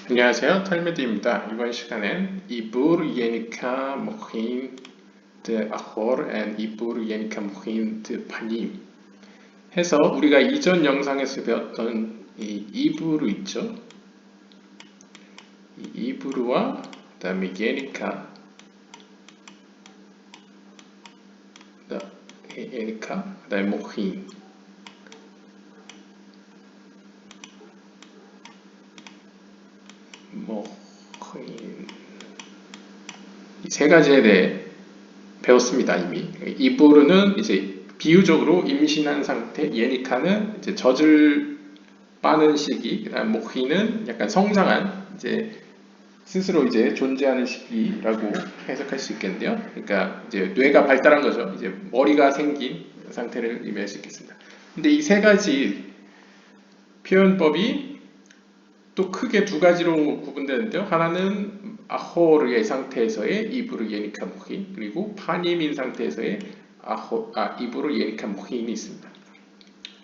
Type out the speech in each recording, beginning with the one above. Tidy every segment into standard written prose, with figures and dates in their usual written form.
안녕하세요. 탈메디입니다. 이번 시간엔 이불 예니카 모힌 드 아홀 앤 이불 예니카 모힌 드 파님 해서 우리가 이전 영상에서 배웠던 이 이브루 있죠? 이 이브루와 그 다음에 예니카 그 다음에 모힌 이 세 가지에 대해 배웠습니다. 이미 이브루는 이제 비유적으로 임신한 상태, 예니카는 이제 젖을 빠는 시기, 그다음 모히는 약간 성장한 이제 스스로 이제 존재하는 시기라고 해석할 수 있겠는데요. 그러니까 이제 뇌가 발달한 거죠. 이제 머리가 생긴 상태를 의미할 수 있겠습니다. 근데 이 세 가지 표현법이 또 크게 두 가지로 구분되는데요. 하나는 아호르의 상태에서의 이브르 예니카 모힌, 그리고 파님인 상태에서의 이브르 예니카 모힌이 있습니다.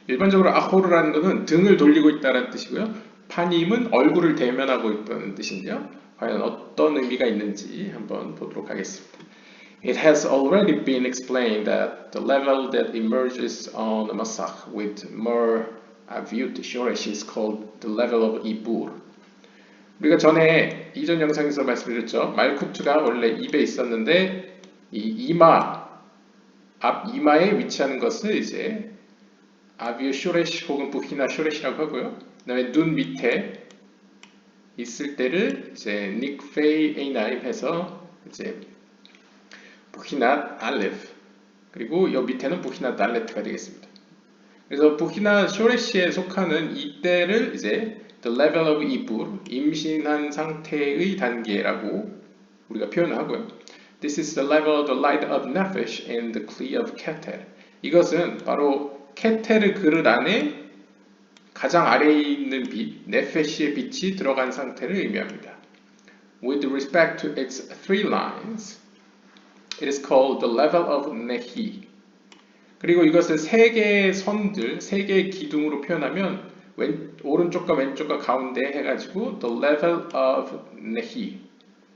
일반적으로 아호르라는 것은 등을 돌리고 있다는 뜻이고요. 파님은 얼굴을 대면하고 있다는 뜻인데요. 과연 어떤 의미가 있는지 한번 보도록 하겠습니다. It has already been explained that the level that emerges on the masach with more viewed shoresh is called the level of ibur. 우리가 전에 이전 영상에서 말씀드렸죠. 말쿠트가 원래 입에 있었는데 이 이마, 앞 이마에 위치하는 것을 이제 아비오 쇼레시 혹은 부히나 쇼레시라고 하고요. 그 다음에 눈 밑에 있을 때를 이제 닉페이 에이나입 해서 이제 부히나 알레프, 그리고 이 밑에는 부히나 달레트가 되겠습니다. 그래서 부히나 쇼레시에 속하는 이때를 이제 the level of 이불, 임신한 상태의 단계라고 우리가 표현하고요. This is the level of the light of nefesh and the kli of keter. 이것은 바로 케테르 그릇 안에 가장 아래에 있는 빛, 네페시의 빛이 들어간 상태를 의미합니다. With respect to its three lines, it is called the level of nehi. 그리고 이것을 세 개의 선들, 세 개의 기둥으로 표현하면 오른쪽과 왼쪽과 가운데 해가지고 the level of nehi,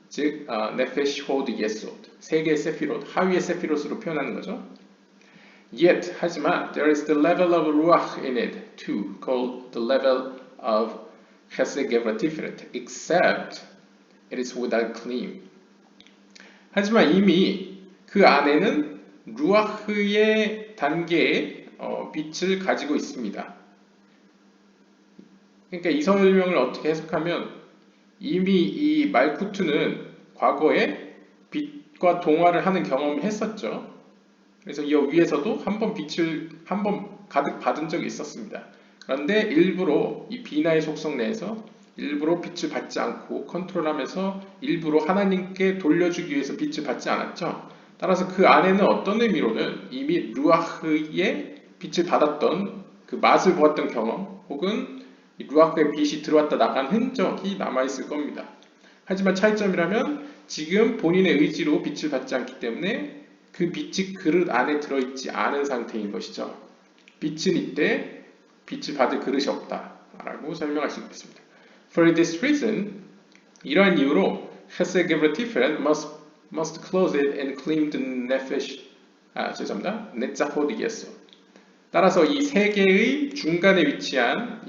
즉 네페시 호드 예소드, 세 개의 세피롯, 하위의 세피롯으로 표현하는 거죠. Yet, 하지만 there is the level of ruach in it too, called the level of chesed gevra tiferet, except it is without claim. 하지만 이미 그 안에는 루아흐의 단계의 빛을 가지고 있습니다. 그러니까 이 설명을 어떻게 해석하면 이미 이 말쿠트는 과거에 빛과 동화를 하는 경험을 했었죠. 그래서 이 위에서도 한번 빛을 한번 가득 받은 적이 있었습니다. 그런데 일부러 이 비나의 속성 내에서 일부러 빛을 받지 않고 컨트롤하면서 일부러 하나님께 돌려주기 위해서 빛을 받지 않았죠. 따라서 그 안에는 어떤 의미로는 이미 루아흐의 빛을 받았던 그 맛을 보았던 경험 혹은 루아흐의 빛이 들어왔다 나간 흔적이 남아있을 겁니다. 하지만 차이점이라면 지금 본인의 의지로 빛을 받지 않기 때문에 그 빛이 그릇 안에 들어있지 않은 상태인 것이죠. 빛은 이때 빛을 받을 그릇이 없다라고 설명할 수 있겠습니다. For this reason, 이러한 이유로 Chesed Gevra Tiferet must close it and clean the nefesh. 죄송합니다. Netzachod Yesod. 따라서 이 세 개의 중간에 위치한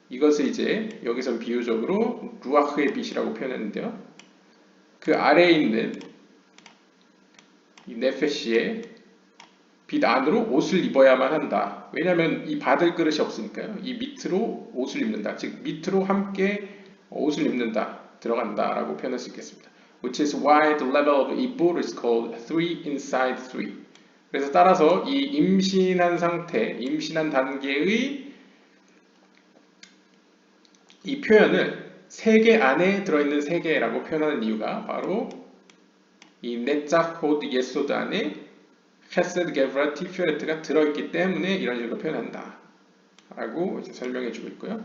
이것을 이제 여기서 비유적으로 루아흐의 빛이라고 표현했는데요. 그 아래에 있는 이 네페시의 빛 안으로 옷을 입어야만 한다. 왜냐하면 이 받을 그릇이 없으니까요. 이 밑으로 옷을 입는다. 즉 밑으로 함께 옷을 입는다. 들어간다라고 표현할 수 있겠습니다. Which is why the level of ibur is called 3 inside 3. 그래서 따라서 이 임신한 상태, 임신한 단계의 이 표현을 세 개 안에 들어있는 세 개라고 표현하는 이유가 바로 이 네자호드 예소드 안에 헤세드 게브라 티페레트가 들어있기 때문에 이런 식으로 표현한다 라고 이제 설명해 주고 있고요.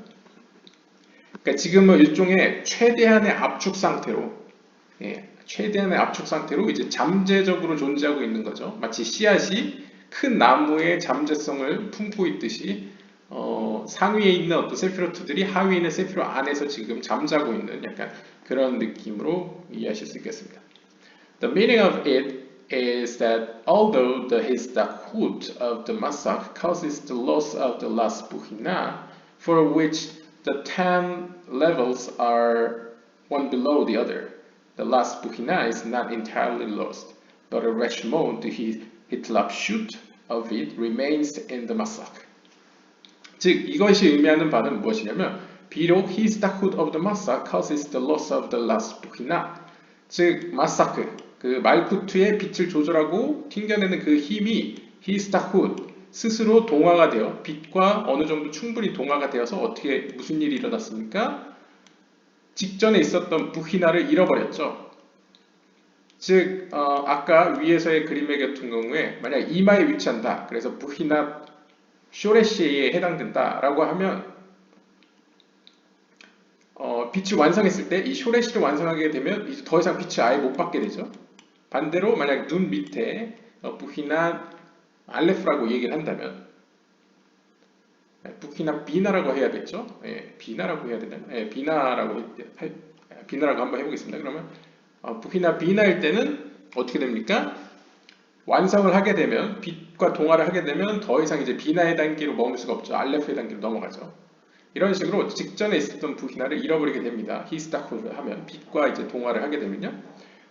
그러니까 지금은 일종의 최대한의 압축 상태로 최대한의 압축 상태로 이제 잠재적으로 존재하고 있는 거죠. 마치 씨앗이 큰 나무의 잠재성을 품고 있듯이 상위에 있는 어떤 세피로트들이 하위에 있는 세피로 안에서 지금 잠자고 있는 약간 그런 느낌으로 이해하실 수 있겠습니다. The meaning of it is that although the hisdaqut of the masak causes the loss of the last buhina, for which the 10 levels are one below the other, the last buhina is not entirely lost, but a reshmo, the hitlapshut of it remains in the masak. 즉 이것이 의미하는 바는 무엇이냐면 비록 hisdaqut of the masak causes the loss of the last buhina, 즉 마사크 그 말쿠트의 빛을 조절하고 튕겨내는 그 힘이 히스타훗 스스로 동화가 되어 빛과 어느 정도 충분히 동화가 되어서 어떻게 무슨 일이 일어났습니까? 직전에 있었던 부히나를 잃어버렸죠. 즉 아까 위에서의 그림의 같은 경우에 만약 이마에 위치한다. 그래서 부히나 쇼레시에 해당된다라고 하면 빛을 완성했을 때 이 쇼레시를 완성하게 되면 이제 더 이상 빛을 아예 못 받게 되죠. 반대로 만약 눈 밑에 부히나 알레프라고 얘기를 한다면 부히나 비나라고 해야겠죠? 비나라고 해야 되나? 비나라고 한번 해보겠습니다. 그러면 부히나 비나일 때는 어떻게 됩니까? 완성을 하게 되면 빛과 동화를 하게 되면 더 이상 이제 비나의 단계로 머물 수가 없죠. 알레프의 단계로 넘어가죠. 이런 식으로 직전에 있었던 부히나를 잃어버리게 됩니다. 히스타코를 하면 빛과 이제 동화를 하게 되면요.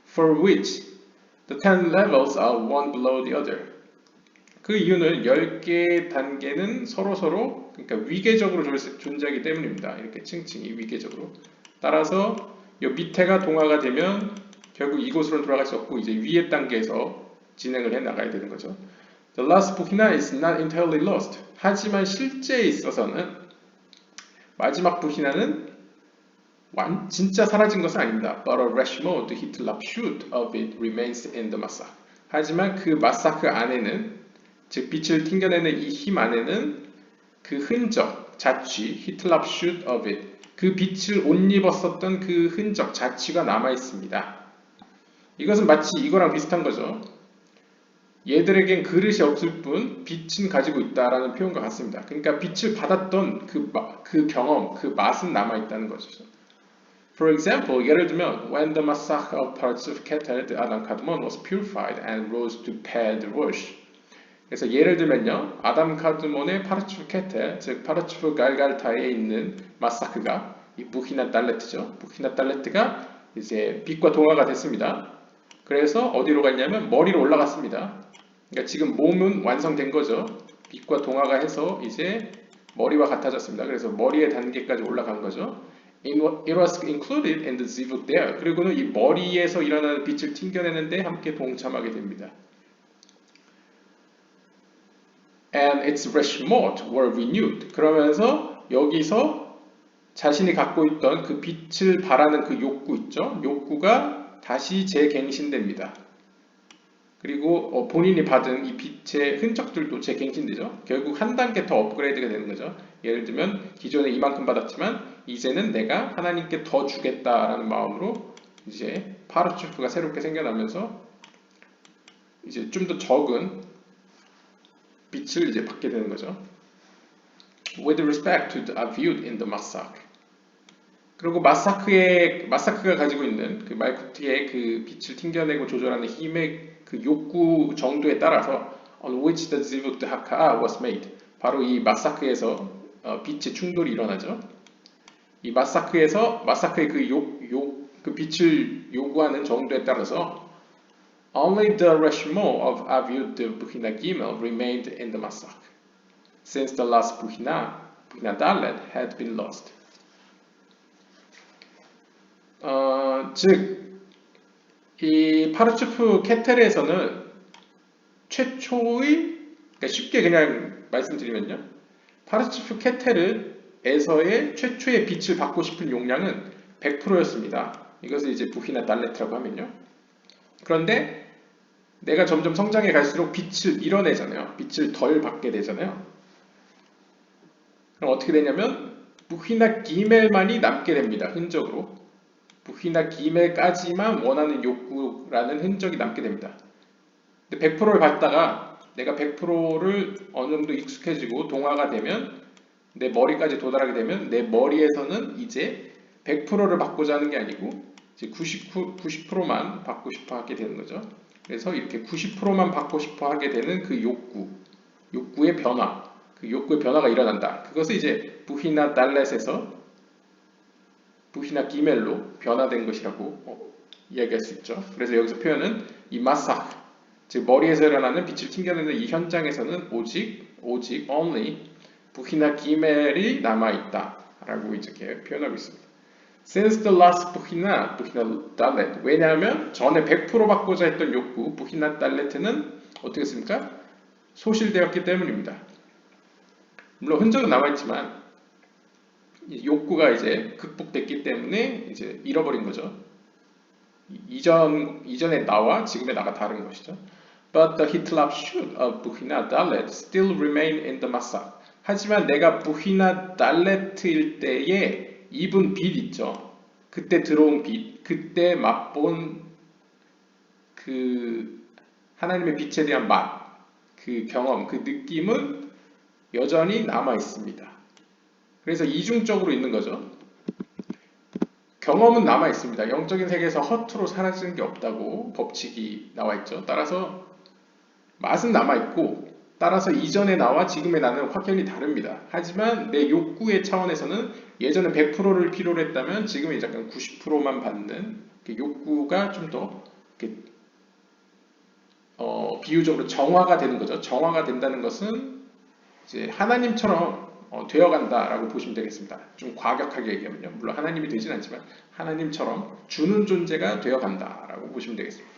For which the 10 levels are one below the other. 그 이유는 10개의 단계는 서로서로 그러니까 위계적으로 존재하기 때문입니다. 이렇게 층층이 위계적으로. 따라서 이 밑에가 동화가 되면 결국 이곳으로 돌아갈 수 없고 이제 위의 단계에서 진행을 해 나가야 되는 거죠. The last buhina is not entirely lost. 하지만 실제에 있어서는 마지막 부히나는 진짜 사라진 것은 아닙니다. But a reshmo, the hitlapshut of it remains in the masak. 하지만 그 마사크 안에는 즉 빛을 튕겨내는 이 힘 안에는 그 흔적, 자취, hitlapshut of it 그 빛을 옷 입었었던 그 흔적, 자취가 남아 있습니다. 이것은 마치 이거랑 비슷한 거죠. 얘들에겐 그릇이 없을 뿐 빛은 가지고 있다라는 표현과 같습니다. 그러니까 빛을 받았던 그 경험, 그 맛은 남아 있다는 거죠. For example, 예를 들면 when the massacre of Partsuf Keter, the Adam Kadmon was purified and rose to Ped Rosh. 그래서 예를 들면요, 아담 카드몬의 파르츠프 케테, 즉 파르츠프 갈갈타에 있는 마사크가 이 부히나 달레트죠. 부히나 달레트가 이제 빛과 동화가 됐습니다. 그래서 어디로 갔냐면 머리로 올라갔습니다. 그러니까 지금 몸은 완성된 거죠. 빛과 동화가 해서 이제 머리와 같아졌습니다. 그래서 머리의 단계까지 올라간 거죠. It was included in the zivug there. 그리고는 이 머리에서 일어나는 빛을 튕겨내는데 함께 동참하게 됩니다. And its reshmot were renewed. 그러면서 여기서 자신이 갖고 있던 그 빛을 바라는 그 욕구 있죠. 욕구가 다시 재갱신됩니다. 그리고 본인이 받은 이 빛의 흔적들도 재갱신되죠. 결국 한 단계 더 업그레이드가 되는 거죠. 예를 들면 기존에 이만큼 받았지만 이제는 내가 하나님께 더 주겠다라는 마음으로 이제 파르츠프가 새롭게 생겨나면서 이제 좀 더 적은 빛을 이제 받게 되는 거죠. With respect to the aviud in the masak. 그리고 마사크가 가지고 있는 그 말쿠트의 그 빛을 튕겨내고 조절하는 힘의 그 욕구 정도에 따라서 on which the zivug de haka'a was made. 바로 이 마사크에서 빛의 충돌이 일어나죠. 이 마사크의 그 빛을 요구하는 정도에 따라서 only the reshmo of aviud de buhina gimel remained in the masak, since the last buhina dalet, had been lost. 즉, 이 파르츠프 케텔에서는 최초의, 그러니까 쉽게 그냥 말씀드리면요, 파르츠프 케텔에서의 최초의 빛을 받고 싶은 용량은 100%였습니다. 이것을 이제 부히나 달레트라고 하면요. 그런데 내가 점점 성장해 갈수록 빛을 밀어내잖아요. 빛을 덜 받게 되잖아요. 그럼 어떻게 되냐면 부히나 기멜만이 남게 됩니다. 흔적으로. 부히나 기멜까지만 원하는 욕구라는 흔적이 남게 됩니다. 근데 100%를 받다가 내가 100%를 어느 정도 익숙해지고 동화가 되면 내 머리까지 도달하게 되면 내 머리에서는 이제 100%를 받고자 하는 게 아니고 이제 90%만 받고 싶어 하게 되는 거죠. 그래서 이렇게 90%만 받고 싶어 하게 되는 그 욕구의 변화, 그 욕구의 변화가 일어난다. 그것을 이제 부히나 달렛에서 부히나 기멜로 변화된 것이라고 이야기할 수 있죠. 그래서 여기서 표현은 이 마삭, 즉 머리에서 일어나는 빛을 튕겨내는 이 현장에서는 오직 only 부히나 기멜이 남아있다 라고 이렇게 표현하고 있습니다. Since the last 부히나 달렛, 왜냐하면 전에 100% 받고자 했던 욕구 부히나 달렛은 어떻게 했습니까? 소실되었기 때문입니다. 물론 흔적은 남아있지만 욕구가 이제 극복됐기 때문에 이제 잃어버린 거죠. 이전의 나와 지금의 나가 다른 것이죠. But the hitlap shoot of 부히나 달렛 still remain in the masak. 하지만 내가 부히나 달렛일 때에 입은 빛 있죠. 그때 들어온 빛, 그때 맛본 그 하나님의 빛에 대한 맛, 그 경험, 그 느낌은 여전히 남아 있습니다. 그래서 이중적으로 있는 거죠. 경험은 남아 있습니다. 영적인 세계에서 허투루 사라지는 게 없다고 법칙이 나와 있죠. 따라서 맛은 남아 있고, 따라서 이전의 나와 지금의 나는 확연히 다릅니다. 하지만 내 욕구의 차원에서는 예전에 100%를 필요로 했다면 지금은 약간 90%만 받는 욕구가 좀 더 비유적으로 정화가 되는 거죠. 정화가 된다는 것은 이제 하나님처럼 되어간다라고 보시면 되겠습니다. 좀 과격하게 얘기하면요. 물론 하나님이 되진 않지만 하나님처럼 주는 존재가 되어간다라고 보시면 되겠습니다.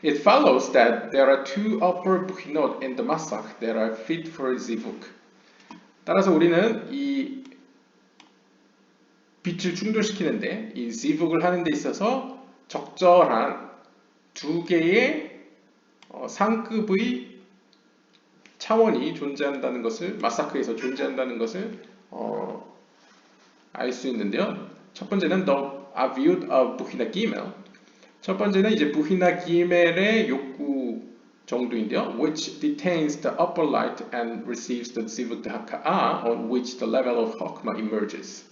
It follows that there are two upper buhinot in the masak that are fit for zivuk. 따라서 우리는 이 빛을 충돌시키는데 이 zivuk을 하는 데 있어서 적절한 두 개의 상급의 차원이 존재한다는 것을 마사크에서 존재한다는 것을 알 수 있는데요. 첫 번째는 the aviut of 부히나 기멜. 첫 번째는 이제 부히나 기멜의 욕구 정도인데요. Which detains the upper light and receives the zivut haka'a on which the level of hokma emerges.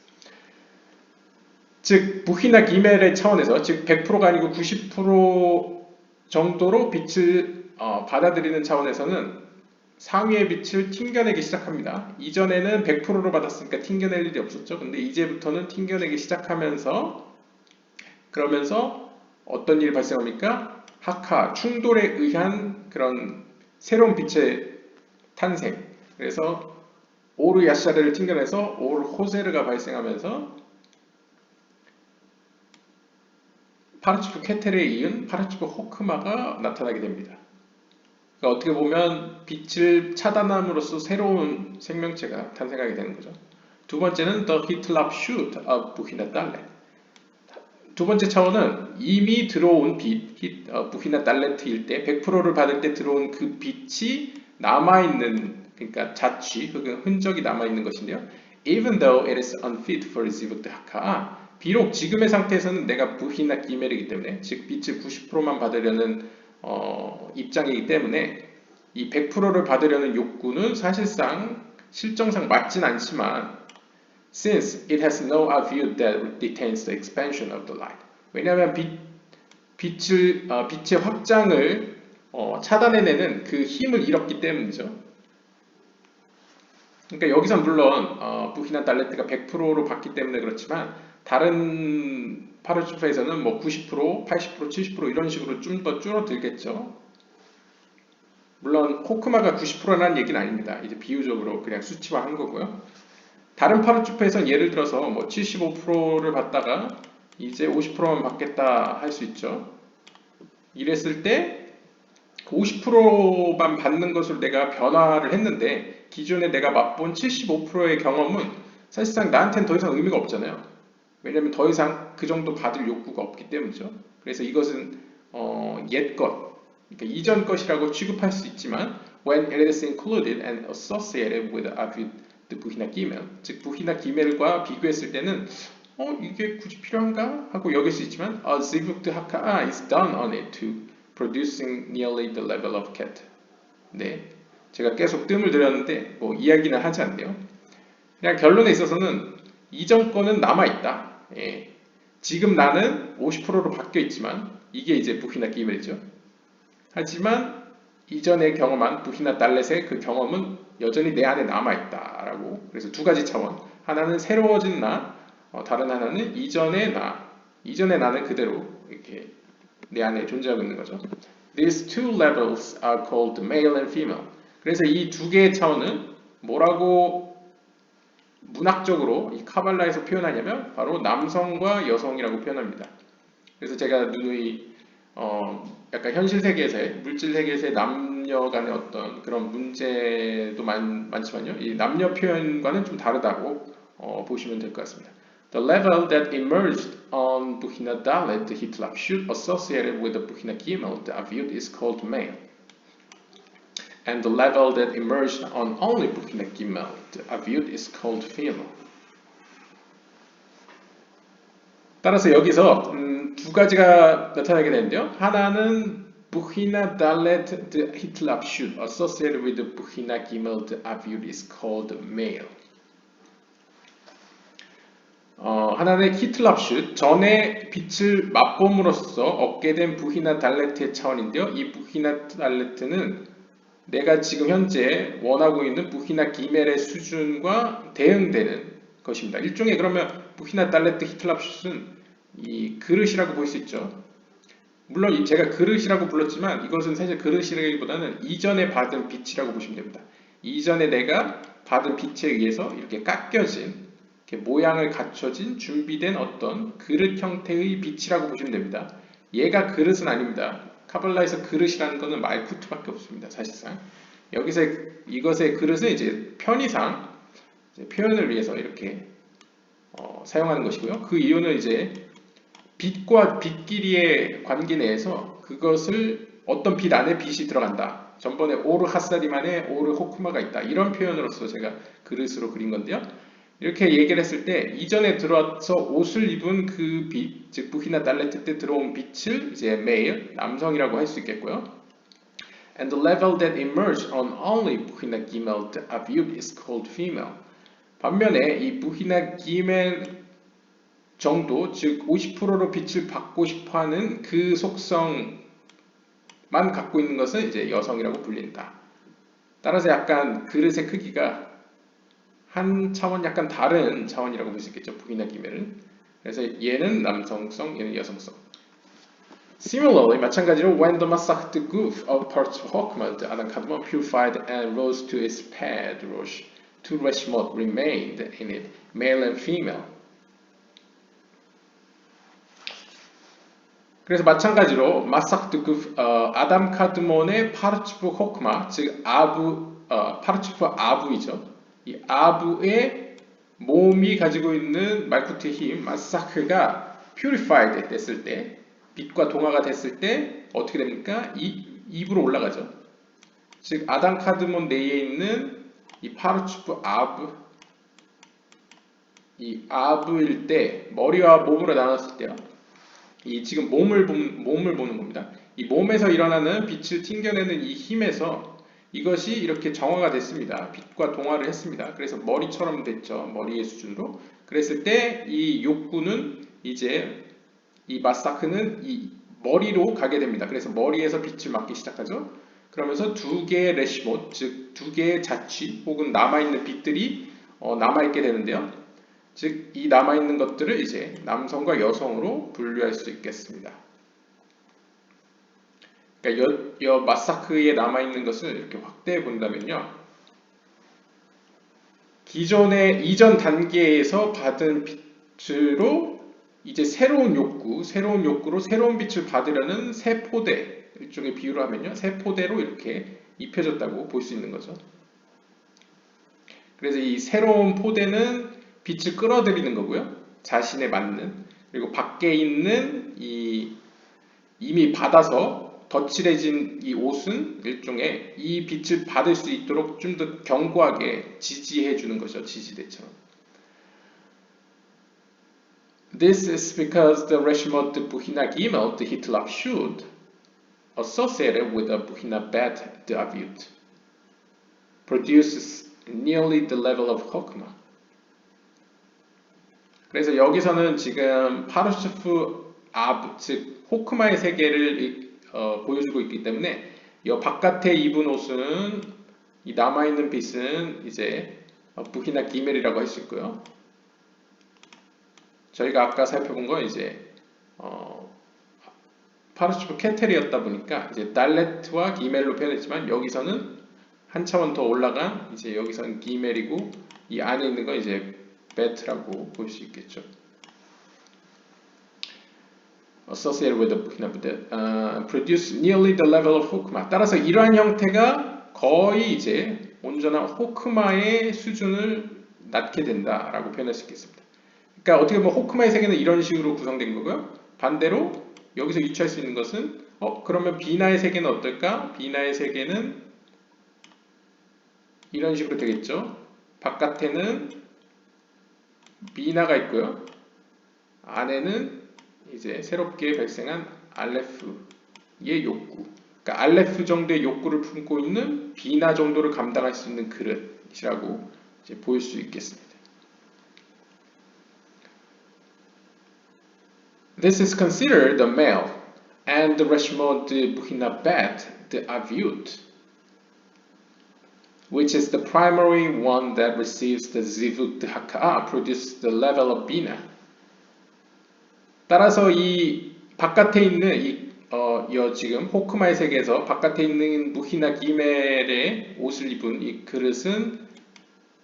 즉 부히나 기멜의 차원에서 즉 100%가 아니고 90% 정도로 빛을 받아들이는 차원에서는 상위의 빛을 튕겨내기 시작합니다. 이전에는 100%로 받았으니까 튕겨낼 일이 없었죠. 근데 이제부터는 튕겨내기 시작하면서 그러면서 어떤 일이 발생합니까? 하카, 충돌에 의한 그런 새로운 빛의 탄생. 그래서 오르 야샤르를 튕겨내서 오르 호세르가 발생하면서 파르츠프 케텔에 이은 파르츠프 호크마가 나타나게 됩니다. 그러니까 어떻게 보면 빛을 차단함으로써 새로운 생명체가 탄생하게 되는 거죠. 두 번째는 the hitlap shoot of 부히나 달렛. 두 번째 차원은 이미 들어온 빛, 부히나 달렛일 때 100%를 받을 때 들어온 그 빛이 남아있는, 그러니까 자취, 혹은 흔적이 남아있는 것인데요. Even though it is unfit for zivuk haka. 비록 지금의 상태에서는 내가 부히나 기멜이기 때문에, 즉 빛을 90%만 받으려는 입장이기 때문에 이 100%를 받으려는 욕구는 사실상 실정상 맞진 않지만 since it has no aviut that detains the expansion of the light. 왜냐하면 빛의 확장을 차단해내는 그 힘을 잃었기 때문이죠. 그러니까 여기서 물론 부히나 달렛가 100%로 받기 때문에 그렇지만 다른 파르츠프에서는 뭐 90%, 80%, 70% 이런 식으로 좀 더 줄어들겠죠. 물론 호크마가 90%라는 얘기는 아닙니다. 이제 비유적으로 그냥 수치화한 거고요. 다른 파르츠프에서는 예를 들어서 뭐 75%를 받다가 이제 50%만 받겠다 할 수 있죠. 이랬을 때 50%만 받는 것으로 내가 변화를 했는데 기존에 내가 맛본 75%의 경험은 사실상 나한테는 더 이상 의미가 없잖아요. 왜냐하면 더 이상 그 정도 받을 욕구가 없기 때문이죠. 그래서 이것은 옛 것, 그러니까 이전 것이라고 취급할 수 있지만 when it is included and associated with the 부히나 기멜, 즉 부히나 기멜과 비교했을 때는 이게 굳이 필요한가? 하고 여길 수 있지만 a zivuk haka'a is done on it to producing nearly the level of ket. 네, 제가 계속 뜸을 들였는데 뭐 이야기는 하지 않네요. 그냥 결론에 있어서는 이전 거는 남아있다. 예. 지금 나는 50%로 바뀌어 있지만 이게 이제 부히나 기멜이죠. 하지만 이전에 경험한 부히나 달렛의 그 경험은 여전히 내 안에 남아있다라고. 그래서 두 가지 차원. 하나는 새로워진 나, 다른 하나는 이전의 나는 그대로 이렇게 내 안에 존재하고 있는 거죠. These two levels are called male and female. 그래서 이 두 개의 차원은 뭐라고 문학적으로 이 카발라에서 표현하냐면 바로 남성과 여성이라고 표현합니다. 그래서 제가 누누이 약간 현실 세계에서의 물질 세계에서의 남녀 간의 어떤 그런 문제도 많지만요. 이 남녀 표현과는 좀 다르다고 보시면 될 것 같습니다. The level that emerged on Buhina Dalet, the Hitlap shoot associated with the Buhina Gimel, the Aviut is called male. And the level that emerged on only Buhina Gimel, the Aviut is called female. 따라서 여기서 두 가지가 나타나게 되는데요. 하나는 Buhina Dalet, the Hitlap shoot associated with the Buhina Gimel, the Aviut is called male. 하나는 히틀랍슛, 전에 빛을 맛봄으로써 얻게 된 부히나 달레트의 차원인데요. 이 부히나 달레트는 내가 지금 현재 원하고 있는 부히나 기멜의 수준과 대응되는 것입니다. 일종의 그러면 부히나 달레트 히틀랍슛은 이 그릇이라고 볼 수 있죠. 물론 제가 그릇이라고 불렀지만 이것은 사실 그릇이라기보다는 이전에 받은 빛이라고 보시면 됩니다. 이전에 내가 받은 빛에 의해서 이렇게 깎여진 모양을 갖춰진 준비된 어떤 그릇 형태의 빛이라고 보시면 됩니다. 얘가 그릇은 아닙니다. 카발라에서 그릇이라는 것은 말쿠트밖에 없습니다. 사실상 여기서 이것의 그릇은 이제 편의상 이제 표현을 위해서 이렇게 사용하는 것이고요. 그 이유는 이제 빛과 빛끼리의 관계 내에서 그것을 어떤 빛 안에 빛이 들어간다. 전번에 오르 하사리만에 오르 호쿠마가 있다. 이런 표현으로서 제가 그릇으로 그린 건데요. 이렇게 얘기를 했을 때 이전에 들어와서 옷을 입은 그 빛, 즉 부히나 달레트 때 들어온 빛을 이제 male, 남성이라고 할 수 있겠고요. And the level that emerged on only 부히나 기멜, the aviut is called female. 반면에 이 부히나 기멜 정도, 즉 50%로 빛을 받고 싶어하는 그 속성만 갖고 있는 것은 이제 여성이라고 불린다. 따라서 약간 그릇의 크기가 한 차원 약간 다른 차원이라고 볼 수 있겠죠. 부히나 기멜은. 그래서 얘는 남성성, 얘는 여성성. Similarly, 마찬가지로 when the massached goof of parts of Hokmah, the Adam Kadmon purified and rose to its pad, two Reshmot remained in it, male and female. 그래서 마찬가지로 마삭드 그 아담 카드몬의 파르츠프 호크마, 즉 파르츠프 아부이죠. 이 아부의 몸이 가지고 있는 말쿠트의 힘, 마사크가 purified 됐을 때, 빛과 동화가 됐을 때 어떻게 됩니까? 입으로 올라가죠. 즉 아담 카드몬 내에 있는 이 파르츠프 아부, 이 아부일 때 머리와 몸으로 나눴을 때요. 이 지금 몸을 보는 겁니다. 이 몸에서 일어나는 빛을 튕겨내는 이 힘에서 이것이 이렇게 정화가 됐습니다. 빛과 동화를 했습니다. 그래서 머리처럼 됐죠. 머리의 수준으로. 그랬을 때 이 욕구는 이제 이 마사크는 이 머리로 가게 됩니다. 그래서 머리에서 빛을 맞기 시작하죠. 그러면서 두 개의 레시못, 즉 두 개의 자취 혹은 남아있는 빛들이 남아있게 되는데요. 즉 이 남아있는 것들을 이제 남성과 여성으로 분류할 수 있겠습니다. 그러니까 마사크에 남아있는 것을 이렇게 확대해 본다면요. 기존의 이전 단계에서 받은 빛으로 이제 새로운 욕구로 새로운 빛을 받으려는 새 포대, 일종의 비유로 하면요. 새 포대로 이렇게 입혀졌다고 볼 수 있는 거죠. 그래서 이 새로운 포대는 빛을 끌어들이는 거고요. 자신에 맞는. 그리고 밖에 있는 이미 받아서 덧칠해진 이 옷은 일종의 이 빛을 받을 수 있도록 좀 더 견고하게 지지해 주는 것이죠. 지지대처럼. This is because the Reshmot the Buhina Gimel, the Hitlap Shud, associated with the Buhina Bet the Aviut, produces nearly the level of Chokmah. 그래서 여기서는 지금 파르슈프 아브, 즉 호크마의 세계를 보여주고 있기 때문에 이 바깥에 입은 옷은 이 남아있는 빛은 이제 부히나 기멜이라고 할 수 있고요. 저희가 아까 살펴본 건 이제 파르슈프 케텔이었다 보니까 이제 달레트와 기멜로 표현했지만 여기서는 한 차원 더 올라간 이제 여기서는 기멜이고 이 안에 있는 건 이제 베트라고 볼 수 있겠죠. Associated with the Bukhina produce nearly the level of 호크마. 따라서 이러한 형태가 거의 이제 온전한 호크마의 수준을 낳게 된다라고 표현할 수 있겠습니다. 그러니까 어떻게 보면 호크마의 세계는 이런 식으로 구성된 거고요. 반대로 여기서 유추할 수 있는 것은 그러면 비나의 세계는 어떨까? 비나의 세계는 이런 식으로 되겠죠. 바깥에는 비나가 있고요. 안에는 이제 새롭게 발생한 알레프의 욕구. 그러니까 알레프 정도의 욕구를 품고 있는 비나 정도를 감당할 수 있는 그릇이라고 이제 보일 수 있겠습니다. This is considered the male and the rashomon de Buhina bet the aviut, which is the primary one that receives the zivut haka'a, produces the level of bina. 따라서 이 바깥에 있는 지금 호크마의 세계에서 바깥에 있는 무히나 기멜의 옷을 입은 이 그릇은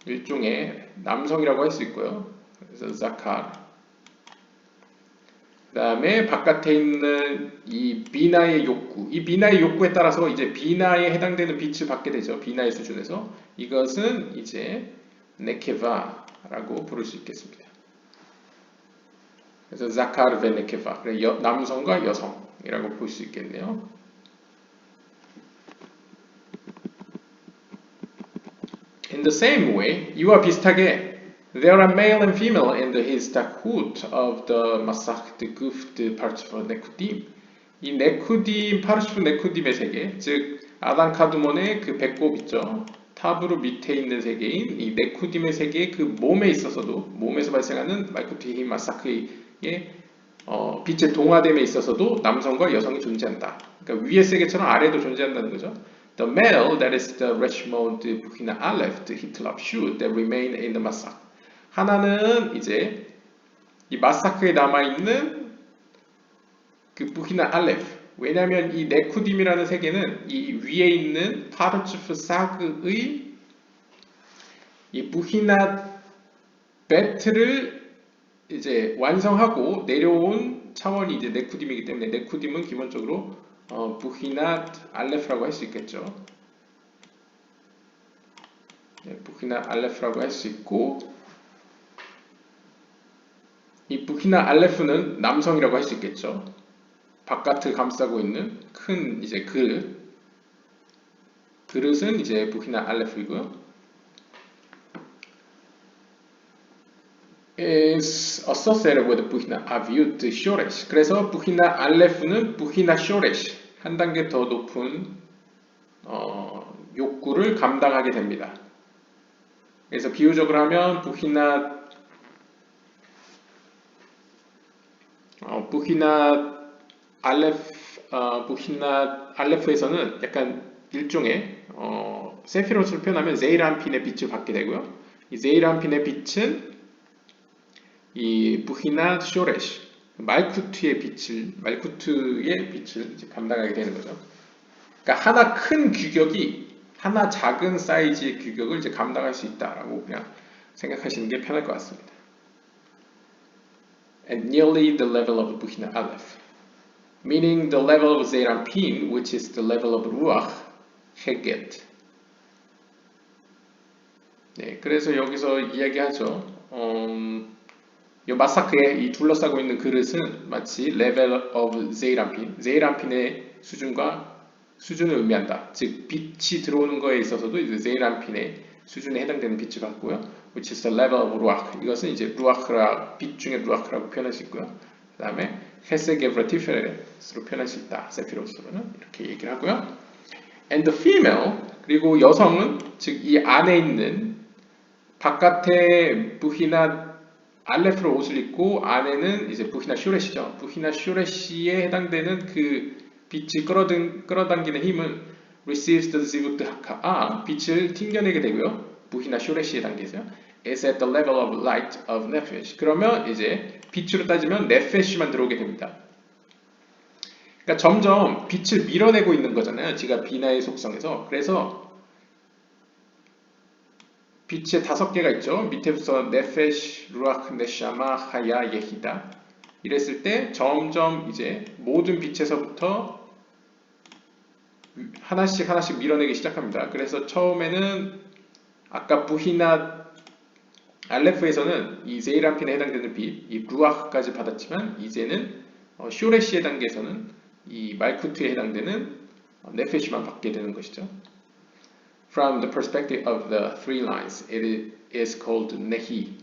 일종의 남성이라고 할 수 있고요. 그래서 자칼. 그 다음에 바깥에 있는 이 비나의 욕구, 이 비나의 욕구에 따라서 이제 비나에 해당되는 빛을 받게 되죠. 비나의 수준에서 이것은 이제 네케바라고 부를 수 있겠습니다. 그래서 자카르 베네케바, 남성과 여성이라고 볼 수 있겠네요. In the same way, 이와 비슷하게 there are male and female in the histakut of the masach the guf the parshva nekudim. 이 네쿠딤 파르슈프 네쿠딤의 세계, 즉 아단 카두몬의 그 배꼽 있죠. 탑으로 밑에 있는 세계인 이 네쿠딤의 세계의 그 몸에 있어서도 몸에서 발생하는 말쿠티히 마사크의 빛의 동화됨에 있어서도 남성과 여성이 존재한다. 그러니까 위의 세계처럼 아래도 존재한다는 거죠. The male, that is the Reshmon de Buhina Aleph, the Hitlap Shut, that remain in the Masak. 하나는 이제 이 마사크에 남아있는 그 부히나 알레프. 왜냐하면 이 네쿠딤이라는 세계는 이 위에 있는 파르츠프 사그의 이 부히나 베트를 이제 완성하고 내려온 차원이 이제 네쿠딤이기 때문에 네쿠딤은 기본적으로 부히나 알레프라고 할 수 있겠죠. 네, 부히나 알레프라고 할 수 있고 이 부히나 알레프는 남성이라고 할 수 있겠죠. 바깥을 감싸고 있는 큰 이제 그릇은 이제 부히나 알레프이고요. is associated with 부히나 아비웃 쇼레시. 그래서 부히나 알레프는 부히나 쇼레시 한 단계 더 높은 욕구를 감당하게 됩니다. 그래서 비유적으로 하면 부히나 알레프에서는 약간 일종의 세피로스를 표현하면 제이란핀의 빛을 받게 되고요. 이 제이란핀의 빛은 이 부히나 쇼레시 말쿠트의 빛을 이제 감당하게 되는 거죠. 그러니까 하나 큰 규격이 하나 작은 사이즈의 규격을 이제 감당할 수 있다라고 그냥 생각하시는 게 편할 것 같습니다. At nearly the level of Buhina Aleph, meaning the level of Zeranpin, which is the level of Ruach Heget. 네, 그래서 여기서 이야기하죠. 이 마사크에 이 둘러싸고 있는 그릇은 마치 level of 제이란핀의 수준을 의미한다. 즉 빛이 들어오는 거에 있어서도 이제 제이란핀의 수준에 해당되는 빛을 받고요. which is the level of ruach. 이것은 이제 루아크라 빛 중에 루아크라고 표현할 수 있고요. 그 다음에 헤세게브라 티페레스로 표현할 수 있다. 세피로스로는 이렇게 얘기를 하고요. and the female, 그리고 여성은 즉 이 안에 있는 바깥에 부히나 알레프로 옷을 입고 안에는 이제 부히나 슈렛이죠. 부히나 슈렛시에 해당되는 그 빛을 끌어당기는 힘은 receives the zivut haka 빛을 튕겨내게 되고요. 부히나 슈렛시에 해당되죠. is at the level of light of nefesh. 그러면 이제 빛으로 따지면 네페시만 들어오게 됩니다. 그러니까 점점 빛을 밀어내고 있는 거잖아요. 지가 비나의 속성에서. 그래서 빛의 5개가 있죠. 밑에부터 네페시, 루아크, 네샤마, 하야, 예히다. 이랬을 때 점점 이제 모든 빛에서부터 하나씩 하나씩 밀어내기 시작합니다. 그래서 처음에는 아까 부히나 알레프에서는 이 제이란핀에 해당되는 빛, 이 루아크까지 받았지만 이제는 쇼레시의 단계에서는 이 말쿠트에 해당되는 네페시만 받게 되는 것이죠. From the perspective of the three lines, it is called nehi.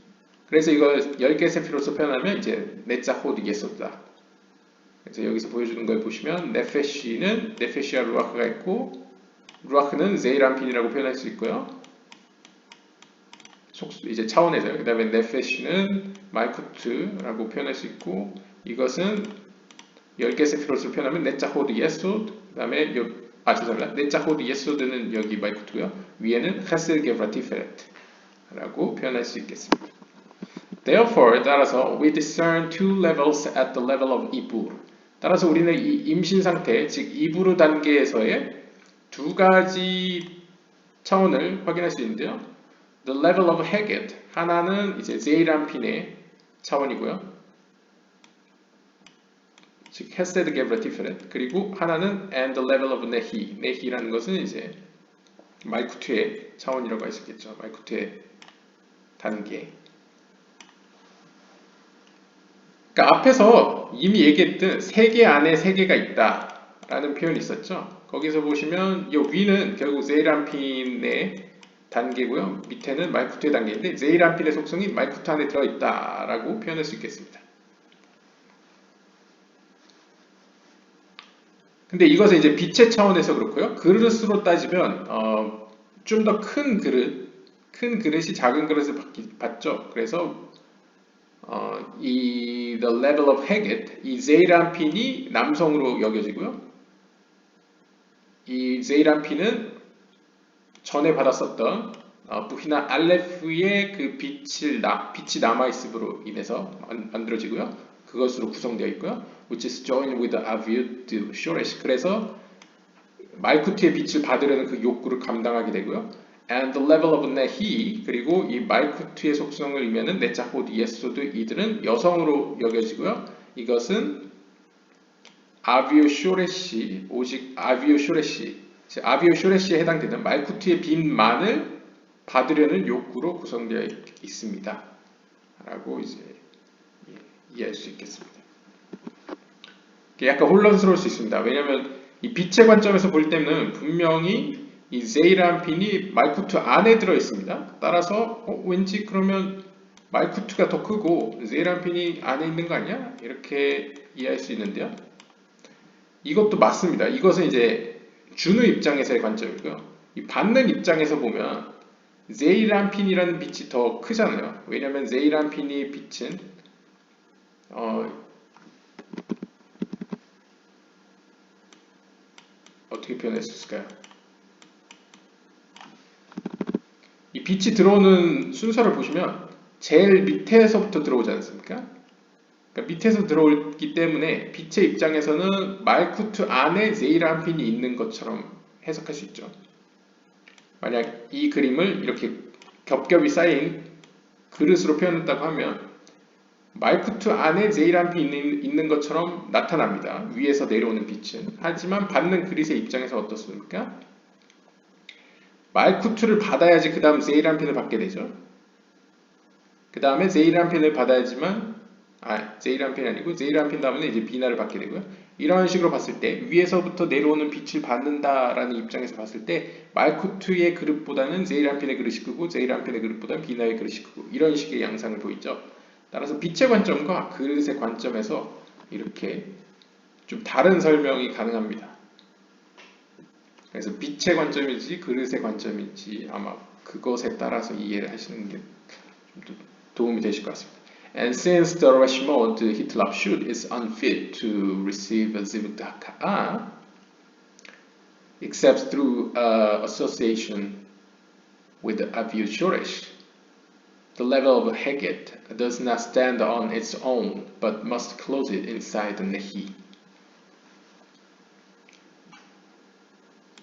그래서 이걸 10개 세피로서 표현하면 이제 네자호드 예소다. 그래서 여기서 보여주는 걸 보시면 네페시는 네페시와 루아크가 있고 루아크는 제이란핀이라고 표현할 수 있고요. 이제 차원에서요. 그 다음에 네페시는 말쿠트라고 표현할 수 있고 이것은 10개 세피로서 표현하면 네자호드 예소드 그 다음에 죄송합니다. 네자호드 예소드는 여기 말쿠트고요. 위에는 헤스 게브라티페레트 라고 표현할 수 있겠습니다. Therefore, 따라서 we discern two levels at the level of 이불. 따라서 우리는 이 임신 상태, 즉 이부르 단계에서의 두 가지 차원을 확인할 수 있는데요. The level of Heget, 하나는 이제 제이란핀의 차원이고요. 즉 헤세드 게브라티페렛. 그리고 하나는 and the level of 네히. 네히라는 것은 이제 말쿠트의 차원이라고 할 수 있겠죠. 말쿠트의 단계. 그러니까 앞에서 이미 얘기했던 세계 안에 세계가 있다라는 표현이 있었죠. 거기서 보시면 이 위는 결국 제이란핀의 단계고요. 밑에는 말쿠트의 단계인데 제이란핀의 속성이 말쿠트 안에 들어있다라고 표현할 수 있겠습니다. 근데 이것은 이제 빛의 차원에서 그렇고요. 그릇으로 따지면 좀 더 큰 그릇이 작은 그릇을 받죠. 그래서 이 the level of Heget, 이 제이란핀이 남성으로 여겨지고요. 이 제이란핀은 전에 받았었던 부히나 알레프의 그 빛이 남아있음으로 인해서 만들어지고요. 그것으로 구성되어 있고요. which is joined with the aviud shoresh. 그래서 말쿠트의 빛을 받으려는 그 욕구를 감당하게 되고요. and the level of nehi, 그리고 이 말쿠트의 속성을 의미하는 네자호드 예소드, 이들은 여성으로 여겨지고요. 이것은 아비오 쇼레시, 오직 아비오 쇼레시, 아비오 쇼레시에 해당되는 말쿠트의 빛만을 받으려는 욕구로 구성되어 있습니다. 라고 이제 이해할 수 있겠습니다. 약간 혼란스러울 수 있습니다. 왜냐하면 이 빛의 관점에서 볼 때는 분명히 이 제이란핀이 말쿠트 안에 들어 있습니다. 따라서 왠지 그러면 말쿠트가 더 크고 제이란핀이 안에 있는 거 아니야? 이렇게 이해할 수 있는데요. 이것도 맞습니다. 이것은 이제 주는 입장에서의 관점이고요. 이 받는 입장에서 보면 제이란핀이라는 빛이 더 크잖아요. 왜냐하면 제이란핀이 빛은 어떻게 표현할 수 있을까요? 이 빛이 들어오는 순서를 보시면 제일 밑에서부터 들어오지 않습니까? 그러니까 밑에서 들어오기 때문에 빛의 입장에서는 말쿠트 안에 제이란핀이 있는 것처럼 해석할 수 있죠. 만약 이 그림을 이렇게 겹겹이 쌓인 그릇으로 표현했다고 하면 말쿠트 안에 제이란핀이 있는 것처럼 나타납니다. 위에서 내려오는 빛은. 하지만 받는 그릇의 입장에서 어떻습니까? 말쿠트를 받아야지 그 다음 제이란핀을 받게 되죠. 그 다음에 제이란핀을 받아야지만 제이란핀이 아니고 제이란핀 다음에 이제 비나를 받게 되고요. 이런 식으로 봤을 때 위에서부터 내려오는 빛을 받는다라는 입장에서 봤을 때 말쿠트의 그릇보다는 제이란핀의 그릇이 크고 제이란핀의 그릇보다는 비나의 그릇이 크고 이런 식의 양상을 보이죠. 따라서 빛의 관점과 그릇의 관점에서 이렇게 좀 다른 설명이 가능합니다. 그래서 빛의 관점인지 그릇의 관점인지 아마 그것에 따라서 이해를 하시는 게 좀 도움이 되실 것 같습니다. And since the Rashomon Hitlapshut is unfit to receive a zivug haka'a, except through association with the Aviu Shoresh, the level of Heket does not stand on its own, but must close it inside the Nehi.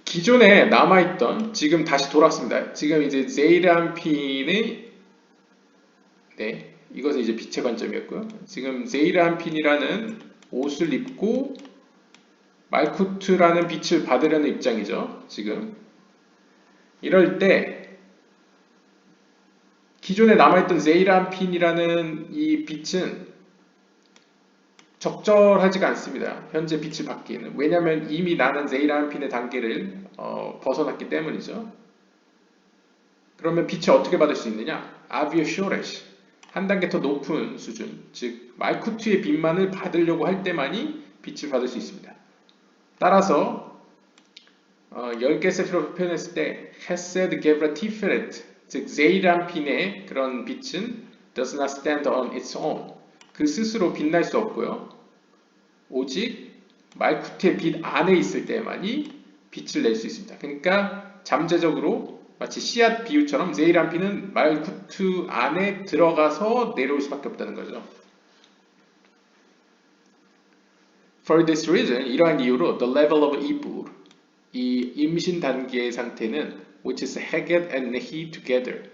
기존에 남아있던, 지금 다시 돌았습니다. 지금 이제 제이란핀의, 네, 이것은 이제 빛의 관점이었고요. 지금 제이란핀이라는 옷을 입고 말쿠트라는 빛을 받으려는 입장이죠. 지금 이럴 때 기존에 남아있던 제이란핀이라는 이 빛은 적절하지가 않습니다. 현재 빛을 받기에는. 왜냐하면 이미 나는 제이란핀의 단계를 벗어났기 때문이죠. 그러면 빛을 어떻게 받을 수 있느냐? 아비오 쇼레시, 한 단계 더 높은 수준, 즉 말쿠트의 빛만을 받으려고 할 때만이 빛을 받을 수 있습니다. 따라서 10개 세피로 표현했을 때 헤세드 게브라 티페레트, 즉 제이란핀의 그런 빛은 does not stand on its own, 그 스스로 빛날 수 없고요. 오직 말쿠트의 빛 안에 있을 때만이 빛을 낼 수 있습니다. 그러니까 잠재적으로 마치 씨앗 비유처럼 제이란핀은 말쿠트 안에 들어가서 내려올 수밖에 없다는 거죠. For this reason, 이러한 이유로 the level of ibur, 이 임신 단계의 상태는 which is Heget and Nehi together,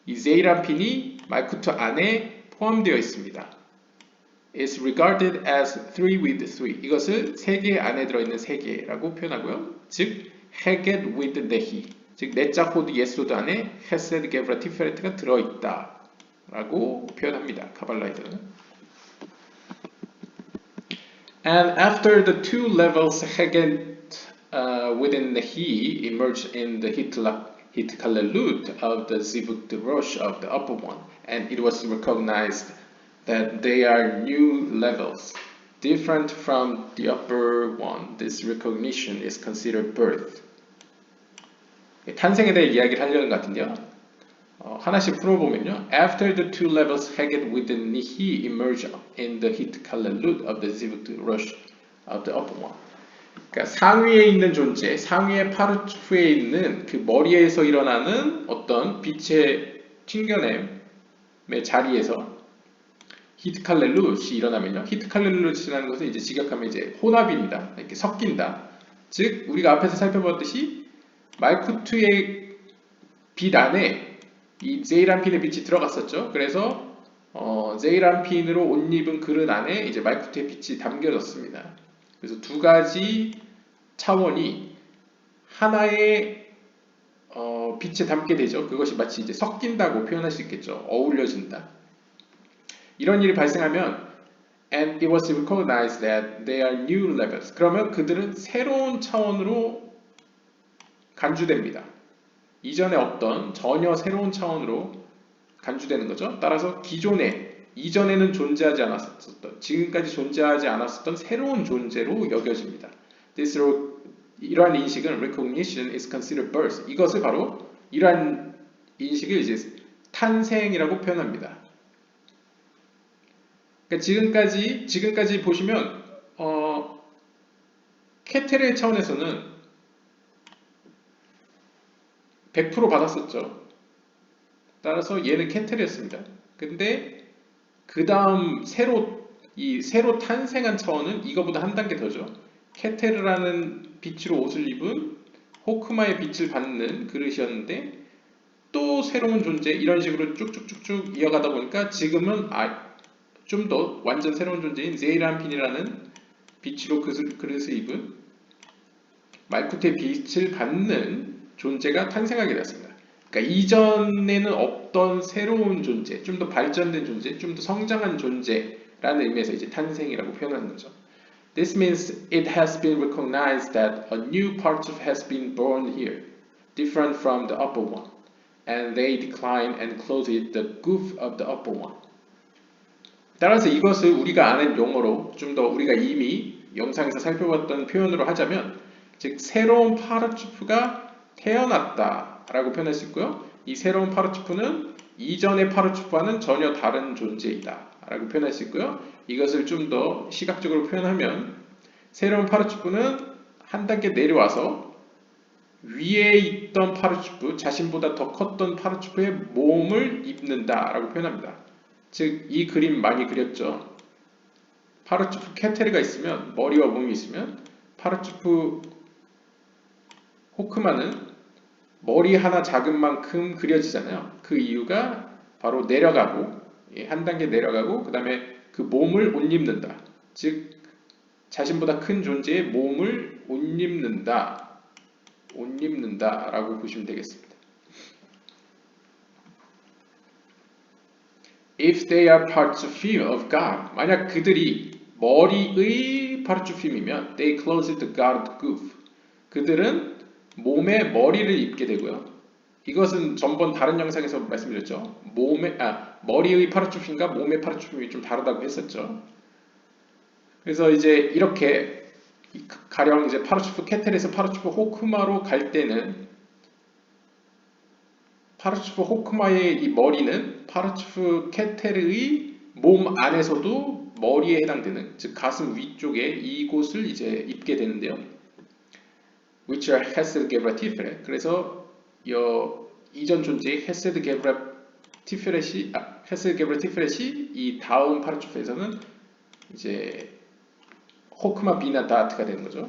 이 제이란핀이 말쿠트 안에 포함되어 있습니다. is regarded as 3 with 3. 이것을 3개 안에 들어있는 3개라고 표현하고요. 즉, Heget with Nehi. 즉, 네자 호드 예스호드 안에 헤세드 게브라 티페레트가 들어있다 라고 표현합니다. 카발라에서는. And after the two levels Heget within Nehi emerged in the Hitkalelut of the Zivuk Rosh of the upper one, and it was recognized that they are new levels, different from the upper one. This recognition is considered birth. 탄생에 대해 이야기를 하려는 것 같은데요. 하나씩 풀어보면요. After the two levels Heget within Nehi emerge in the Hitkalelut of the Zivuk Rosh of the upper one. 그러니까 상위에 있는 존재, 상위의 파르투프에 있는 그 머리에서 일어나는 어떤 빛의 튕겨냄의 자리에서 히트칼렐룻이 일어나면요. 히트칼렐룻이라는 것은 이제 직역하면 이제 혼합입니다. 이렇게 섞인다. 즉 우리가 앞에서 살펴봤듯이 말쿠트의 빛 안에 이 제이란핀의 빛이 들어갔었죠. 그래서 제이란핀으로 옷 입은 그릇 안에 이제 말쿠트의 빛이 담겨졌습니다. 그래서 두 가지 차원이 하나의 빛에 담게 되죠. 그것이 마치 이제 섞인다고 표현할 수 있겠죠. 어울려진다. 이런 일이 발생하면 and it was recognized that they are new levels. 그러면 그들은 새로운 차원으로 간주됩니다. 이전에 없던 전혀 새로운 차원으로 간주되는 거죠. 따라서 이전에는 존재하지 않았었던, 지금까지 존재하지 않았었던 새로운 존재로 여겨집니다. 이러한 인식은 recognition is considered birth. 이것을 바로 이러한 인식을 이제 탄생이라고 표현합니다. 그러니까 지금까지 보시면 케텔의 차원에서는 100% 받았었죠. 따라서 얘는 케텔이었습니다. 근데 그 다음 새로 탄생한 차원은 이거보다 한 단계 더죠. 케테르라는 빛으로 옷을 입은 호크마의 빛을 받는 그릇이었는데 또 새로운 존재, 이런 식으로 쭉쭉쭉쭉 이어가다 보니까 지금은 좀 더 완전 새로운 존재인 제이란핀이라는 빛으로 그릇을 입은 말쿠트의 빛을 받는 존재가 탄생하게 되었습니다. 그러니까 이전에는 없던 새로운 존재, 좀 더 발전된 존재, 좀 더 성장한 존재라는 의미에서 이제 탄생이라고 표현하는 거죠. This means it has been recognized that a new partouf has been born here, different from the upper one, and they decline and close it the goof of the upper one. 따라서 이것을 우리가 아는 용어로 좀 더 우리가 이미 영상에서 살펴봤던 표현으로 하자면, 즉 새로운 파르투프가 태어났다 라고 표현할 수 있고요. 이 새로운 파르투프는 이전의 파르츠프와는 전혀 다른 존재이다 라고 표현할 수 있고요. 이것을 좀 더 시각적으로 표현하면 새로운 파르츠프는 한 단계 내려와서 위에 있던 파르츠프, 자신보다 더 컸던 파르츠프의 몸을 입는다 라고 표현합니다. 즉, 이 그림 많이 그렸죠. 파르츠프 케테르가 있으면, 머리와 몸이 있으면 파르츠프 호크마는 머리 하나 작은 만큼 그려지잖아요. 그 이유가 바로 내려가고, 한 단계 내려가고, 그 다음에 그 몸을 옷 입는다. 즉, 자신보다 큰 존재의 몸을 옷 입는다 라고 보시면 되겠습니다. If they are partsufim of God, 만약 그들이 머리의 파르츠핌이면 they clothed God goof, 그들은 몸에 머리를 입게 되고요. 이것은 전번 다른 영상에서 말씀드렸죠. 머리의 파르츠핌과 몸의 파르츠핌이 좀 다르다고 했었죠. 그래서 이제 이렇게 가령 이제 파르츠프 케텔에서 파르츠프 호크마로 갈 때는 파르츠프 호크마의 이 머리는 파르츠프 케텔의 몸 안에서도 머리에 해당되는, 즉 가슴 위쪽에 이곳을 이제 입게 되는데요. which are 헤세드 게브라 티페렛. 그래서 이전 존재의 헤세드 게브라 티페렛이 이 다음 파르츠프에서는 이제 호크마 비나 다트가 되는 거죠.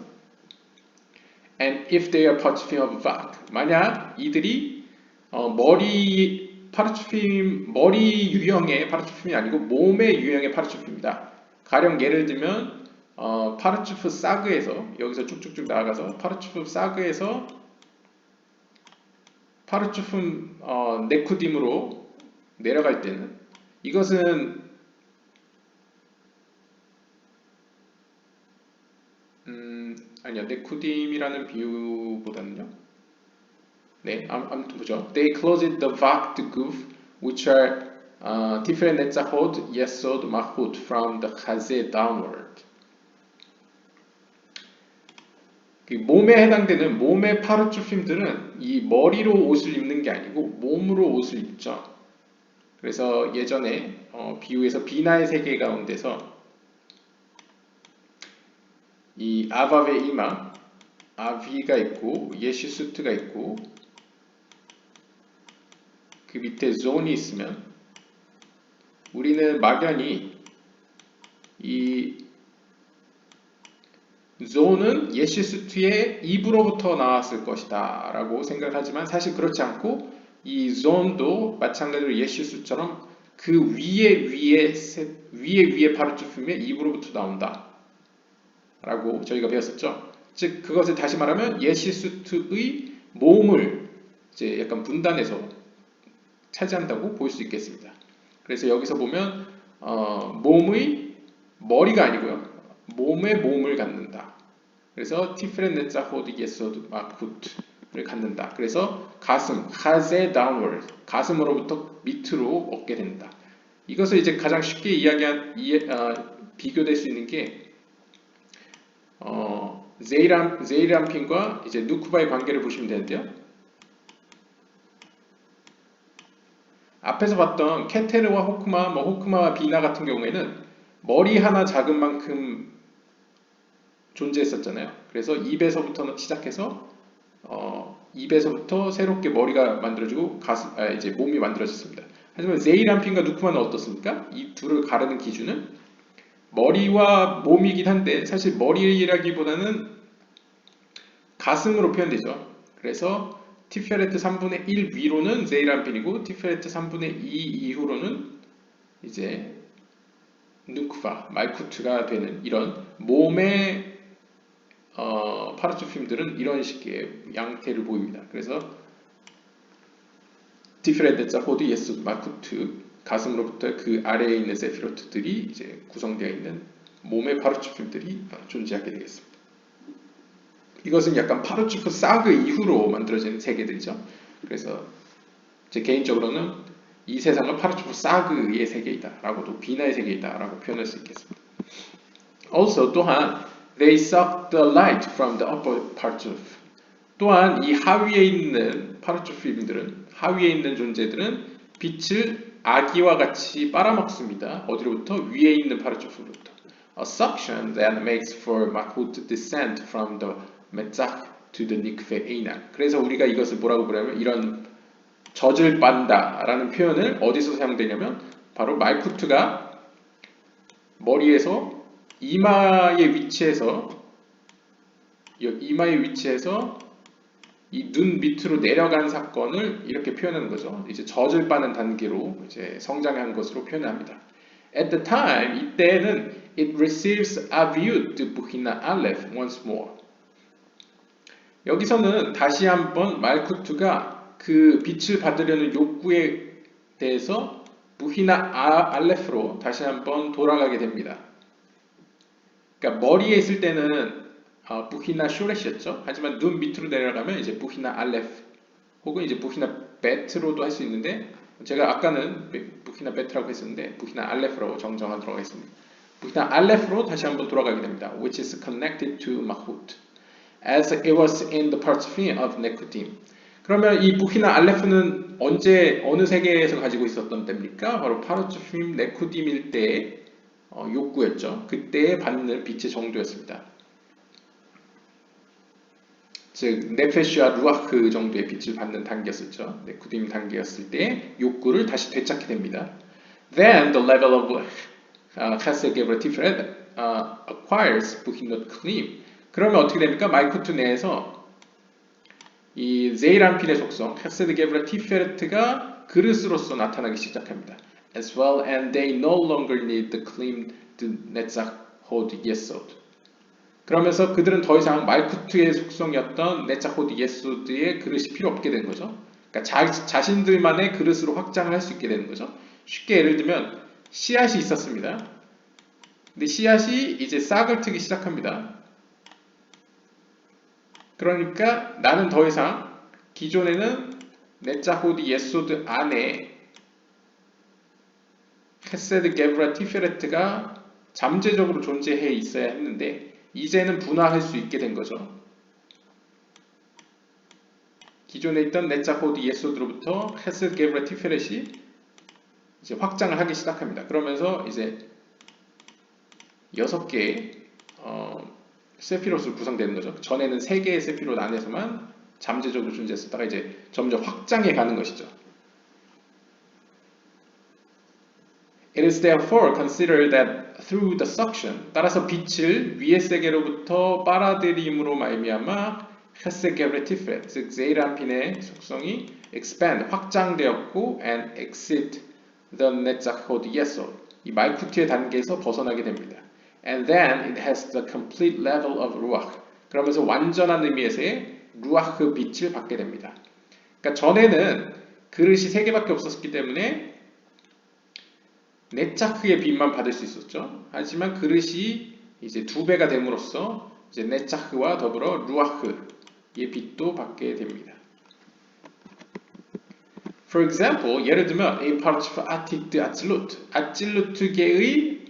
And if they are partsufim of vak, 만약 이들이 머리 유형의 파르츠핌이 아니고 몸의 유형의 파르츠핌입니다. 가령 예를 들면 파르츠프 사그에서 여기서 쭉쭉쭉 나아가서 파르츠프 사그에서 파르츠프 네쿠딤으로 내려갈 때는 이것은 아니요, 네쿠딤이라는 비유보다는요. 네, 아무튼 보죠. They closed the vak the goof, which are different netzachot, yesod, mahut from the chazé downward. 몸에 해당되는 몸의 파르츠핌들은 이 머리로 옷을 입는 게 아니고 몸으로 옷을 입죠. 그래서 예전에 비유에서 비나의 세계 가운데서 이 아바베 이마, 아비가 있고 예시수트가 있고 그 밑에 존이 있으면 우리는 막연히 이 존은 예시수트의 입으로부터 나왔을 것이다 라고 생각하지만 사실 그렇지 않고 이 존도 마찬가지로 예시수처럼 그 위에 파르츠핌의 입으로부터 나온다 라고 저희가 배웠었죠. 즉 그것을 다시 말하면 예시수트의 몸을 이제 약간 분단해서 차지한다고 볼 수 있겠습니다. 그래서 여기서 보면 몸의 머리가 아니고요. 몸의 몸을 갖는다. 그래서 티프렛 네자호드 예소드 마쿠트를 갖는다. 그래서 가슴, 하제 다운워드, 가슴으로부터 밑으로 얻게 된다. 이것을 이제 가장 쉽게 비교될 수 있는 게 제이람핀과 이제 누쿠바의 관계를 보시면 되는데요. 앞에서 봤던 케테르와 호크마, 호크마와 비나 같은 경우에는 머리 하나 작은 만큼 존재했었잖아요. 그래서 입에서부터 시작해서 입에서부터 새롭게 머리가 만들어지고 이제 몸이 만들어졌습니다. 하지만 제이람핀과 누쿠마는 어떻습니까? 이 둘을 가르는 기준은 머리와 몸이긴 한데 사실 머리라기보다는 가슴으로 표현되죠. 그래서 티페레트 3분의 1 위로는 제이람핀이고 티페레트 3분의 2 이후로는 이제 누쿠바, 말쿠트가 되는 이런 몸의 파르츠핌들은 이런 식의 양태를 보입니다. 그래서 티페레트 호드 예스 마쿠트 가슴으로부터 그 아래에 있는 세피로트들이 이제 구성되어 있는 몸의 파르츠핌들이 존재하게 되겠습니다. 이것은 약간 파르츠프 사그 이후로 만들어진 세계들이죠. 그래서 제 개인적으로는 이 세상은 파르츠프 사그의 세계이다 라고도 비나의 세계이다 라고 표현할 수 있겠습니다. Also 또한 they suck the light from the upper parts 또한 이 하위에 있는 파르츠핌들은 하위에 있는 존재들은 빛을 아기와 같이 빨아먹습니다. 어디로부터? 위에 있는 파르초프로부터. A suction that makes for Mahut descent from the Metzach to the Nikfe Einan. 그래서 우리가 이것을 뭐라고 부르냐면 이런 젖을 빤다 라는 표현을 어디서 사용되냐면 바로 말쿠트가 머리에서 이마의 위치에서 이 눈 밑으로 내려간 사건을 이렇게 표현하는 거죠. 이제 젖을 빠는 단계로 이제 성장한 것으로 표현합니다. At the time, 이때는 it receives aviut buhina aleph once more. 여기서는 다시 한번 말쿠트가 그 빛을 받으려는 욕구에 대해서 부히나 알레프로 다시 한번 돌아가게 됩니다. 그러니까 머리에 있을 때는 부히나 쇼렛이었죠. 하지만 눈 밑으로 내려가면 이제 부히나 알레프 혹은 이제 부히나 베트로도 할 수 있는데 제가 아까는 부히나 베트라고 했었는데 부히나 알레프로 정정하도록 하겠습니다. 부히나 알레프로 다시 한번 돌아가게 됩니다. Which is connected to Mahut as it was in the parchment of Nekutim. 그러면 이 부히나 알레프는 언제 어느 세계에서 가지고 있었던 때입니까? 바로 파르츠핌 네쿠딤일 때의 욕구였죠. 그때에 받는 빛의 정도였습니다. 즉 네페시아 루아흐 정도의 빛을 받는 단계였었죠. 네쿠딤 단계였을 때 욕구를 다시 되찾게 됩니다. Then the level of Chesed Gevurah Tiferet acquires 부히노트 클림. 그러면 어떻게 됩니까? 말쿠트 내에서 이 제이란필의 속성 Chesed Gevurah Tiferet가 그릇으로서 나타나기 시작합니다. As well, and they no longer need the claim to Netzach Hod Yesod. 그러면서 그들은 더 이상 말쿠트의 속성이었던 네tzach hod yesod의 그릇이 필요 없게 된 거죠. 그러니까 자신들만의 그릇으로 확장을 할 수 있게 되는 거죠. 쉽게 예를 들면 씨앗이 있었습니다. 근데 씨앗이 이제 싹을 트기 시작합니다. 그러니까 나는 더 이상 기존에는 네tzach hod yesod 안에 Chesed Gevurah Tiferet가 잠재적으로 존재해 있어야 했는데 이제는 분화할 수 있게 된 거죠. 기존에 있던 네tzach hod yesod로부터 Chesed Gevurah Tiferet이 이제 확장을 하기 시작합니다. 그러면서 이제 6개의 세피롯으로 구성되는 거죠. 전에는 3개의 세피롯 안에서만 잠재적으로 존재했었다가 이제 점점 확장해 가는 것이죠. It is therefore considered that through the suction, 따라서 빛을 위의 세계로부터 빨아들임으로 말미암아 Chesed Gevurah Tiferet, 즉 제이란핀의 속성이 expand, 확장되었고 and exit the 네tzach hod yesod, 이 말쿠트의 단계에서 벗어나게 됩니다. And then it has the complete level of ruach, 그러면서 완전한 의미에서의 루아흐 빛을 받게 됩니다. 그러니까 전에는 그릇이 3개밖에 없었기 때문에 네차크의 빛만 받을 수 있었죠. 하지만 그릇이 이제 2배가 됨으로써 이제 네차크와 더불어 루아흐의 빛도 받게 됩니다. For example, 예를 들면 이 파르츠프 아틱 드 아찔루트, 아찔루트계의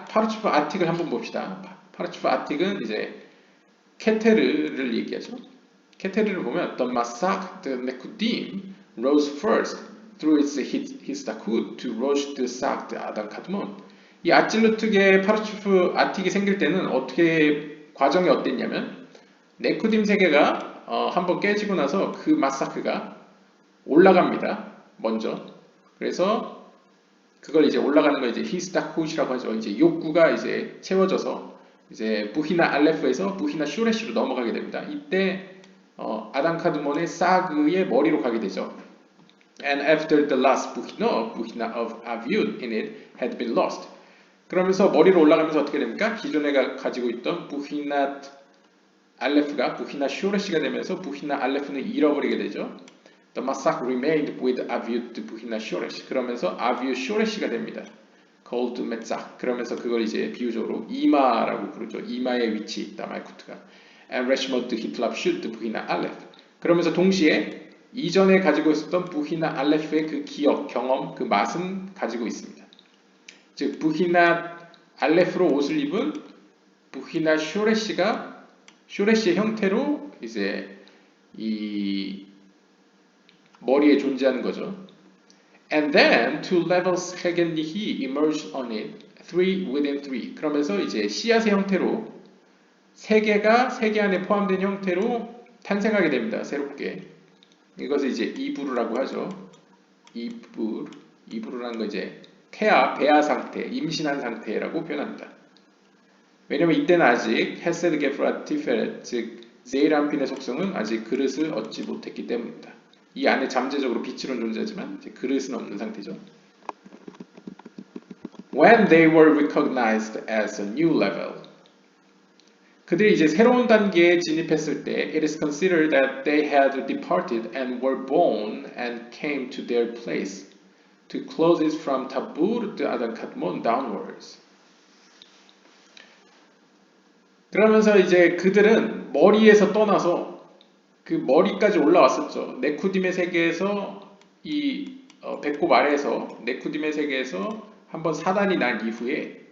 파르츠프 아틱을 한번 봅시다. 파르츠프 아틱은 이제 케테르를 얘기하죠. 케테르를 보면 the Masak the Nekudim rose first through its histakut to rosh the sak the adan kadmon. 이 아찔루트계 파르츠프 아틱이 생길 때는 어떻게 과정이 어땠냐면 네쿠딤 세계가 한번 깨지고 나서 그 마사크가 올라갑니다. 먼저. 그래서 그걸 이제 올라가는 걸 이제 히스타쿠시라고 하죠. 이제 욕구가 이제 채워져서 이제 부히나 알레프에서 부히나 슈레시로 넘어가게 됩니다. 이때 아단 카드몬의 사그의 머리로 가게 되죠. And after the last 부히나 of aviut in it had been lost. 그러면서 머리로 올라가면서 어떻게 됩니까? 기존에 가지고 있던 부히나 알레프가 부히나 슈레시가 되면서 부히나 알레프는 잃어버리게 되죠. The Masak remained with aviut 부히나 슈레시. 그러면서 aviut 슈레시가 됩니다. called Metzach. 그러면서 그걸 이제 비유적으로 이마라고 부르죠. 이마의 위치에 있다 말쿠트가. And Reshmot hitlap shut 부히나 알레프. 그러면서 동시에 이전에 가지고 있었던 부히나 알레프의 그 기억, 경험, 그 맛은 가지고 있습니다. 즉 부히나 알레프로 옷을 입은 부히나 슈레시의 형태로 이제 이 머리에 존재하는 거죠. And then two levels 해겐니히 emerged on it, three within three. 그러면서 이제 씨앗의 형태로 세 개가 세 개 안에 포함된 형태로 탄생하게 됩니다. 새롭게. 이것을 이제 이브루라고 하죠. 이브루라는 거 이제 배아 상태, 임신한 상태라고 표현합니다. 왜냐면 이때는 아직 헤세드 게프라 티페렛, 즉 제이람핀의 속성은 아직 그릇을 얻지 못했기 때문입니다. 이 안에 잠재적으로 빛으로는 존재하지만 이제 그릇은 없는 상태죠. When they were recognized as a new level, 그들이 이제 새로운 단계에 진입했을 때, it is considered that they had departed and were born and came to their place to close it from Tabur to Adan Kadmon downwards. 그러면서 이제 그들은 머리에서 떠나서 그 머리까지 올라왔었죠. 네쿠딤의 세계에서 이 배꼽 아래에서 네쿠딤의 세계에서 한번 사단이 난 이후에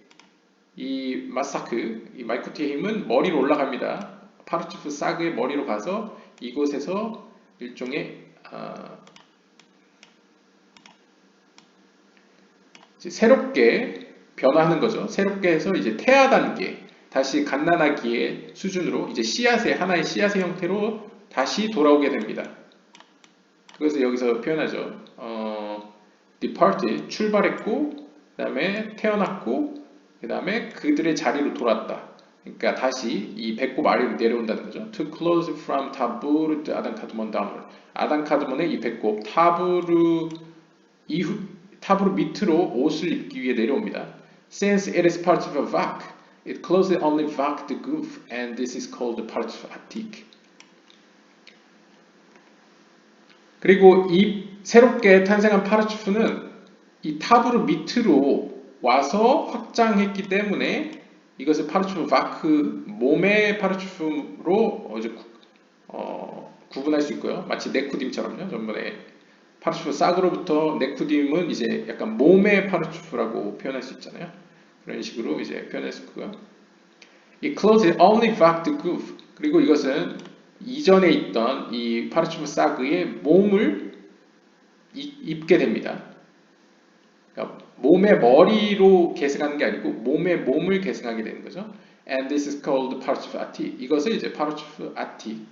이 마사크, 이 말쿠티의 힘은 머리로 올라갑니다. 파르츠프 사그의 머리로 가서 이곳에서 일종의 이제 새롭게 변화하는 거죠. 새롭게 해서 이제 태아 단계, 다시 갓난아기의 수준으로 이제 하나의 씨앗의 형태로 다시 돌아오게 됩니다. 그래서 여기서 표현하죠. departed, 출발했고, 그 다음에 태어났고, 그 다음에 그들의 자리로 돌았다. 그러니까 다시 이 배꼽 아래로 내려온다는 거죠. To close from 타부르 아단 카드몬 downward. 아단 카드몬의 이 배꼽 타부르 밑으로 옷을 입기 위해 내려옵니다. Since it is part of a vak, it closes only vak the goof, and this is called the part of atik. 그리고 이 새롭게 탄생한 파르츠프는 이 타부르 밑으로 와서 확장했기 때문에 이것을 파르츠프 바크 몸의 파르츠프로 구분할 수 있고요. 마치 네쿠딤처럼요. 전번에 파르츠프 싹으로부터 네쿠딤은 이제 약간 몸의 파르츠프라고 표현할 수 있잖아요. 그런 식으로 이제 표현할 수 있고요. It closes only back the goof. 그리고 이것은 이전에 있던 이 파르츠프 사그의 몸을 입게 됩니다. 그러니까 몸의 머리로 계승하는 게 아니고 몸의 몸을 계승하게 되는 거죠. And this is called 파르츠프 아티. 이것을 이제 파르츠프 아티,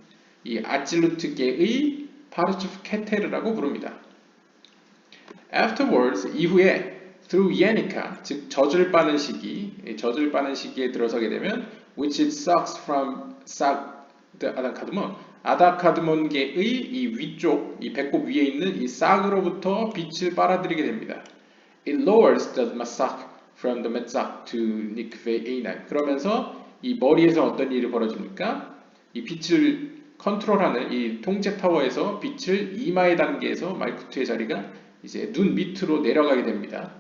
이 아찔루트계의 파르츠프 케테르라고 부릅니다. Afterwards, 이후에 through 예니카, 즉 젖을 빠는 시기, 젖을 빠는 시기에 들어서게 되면 which it sucks from 아다카드몬, 아다카드몬계의 이 위쪽, 이 배꼽 위에 있는 이 싹으로부터 빛을 빨아들이게 됩니다. It lowers the masak from the metzak to nikve einan. 그러면서 이 머리에서 어떤 일이 벌어집니까? 이 빛을 컨트롤하는 이 통제 타워에서 빛을 이마의 단계에서 말쿠트의 자리가 이제 눈 밑으로 내려가게 됩니다.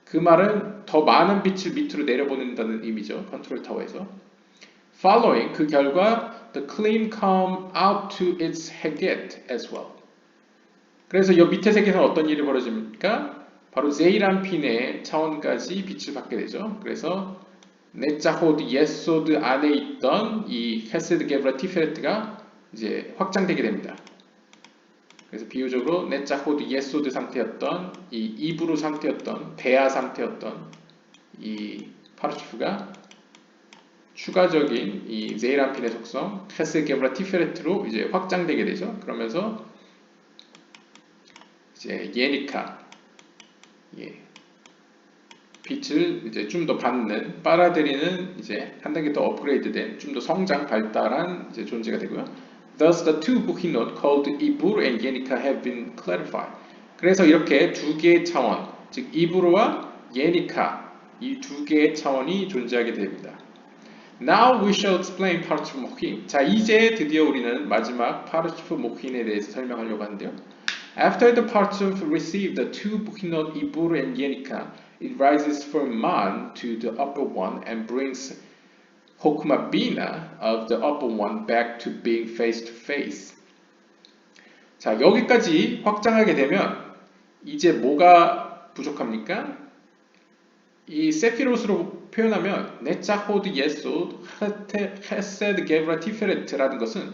그 말은 더 많은 빛을 밑으로 내려보낸다는 의미죠. 컨트롤 타워에서. Following, 그 결과 the clean come out to its heget as well. 그래서 이 밑에 세계에서 어떤 일이 벌어집니까? 바로 제이람핀의 차원까지 빛을 받게 되죠. 그래서 네짜호드 예소드 안에 있던 이 헤세드 게브라 티페레트가 이제 확장되게 됩니다. 그래서 비유적으로 네짜호드 예소드 상태였던 이 이브루 상태였던 배아 상태였던 이 파르츠프가 추가적인 이 제이람핀의 속성 헤세드 게브라 티페레트로 이제 확장되게 되죠. 그러면서 이제 예니카 빛을 이제 좀 더 받는, 빨아들이는 이제 한 단계 더 업그레이드된, 좀 더 성장, 발달한 이제 존재가 되고요. Thus, the two Buhinot called Ibur and Yenika have been clarified. 그래서 이렇게 두 개의 차원, 즉 이브루와 예니카 이 두 개의 차원이 존재하게 됩니다. Now we shall explain 파르츠프 모힌. 자, 이제 드디어 우리는 마지막 파르츠프 모힌에 대해서 설명하려고 하는데요. After the Partsuf receive the two Buhinot Ibur and Yenika, it rises from Man to the upper one and brings Hokma Bina of the upper one back to being face to face. 자, 여기까지 확장하게 되면 이제 뭐가 부족합니까? 이 세피로스로 표현하면 네짜호드 예소드 헤세드 게브라 티페레트라는 것은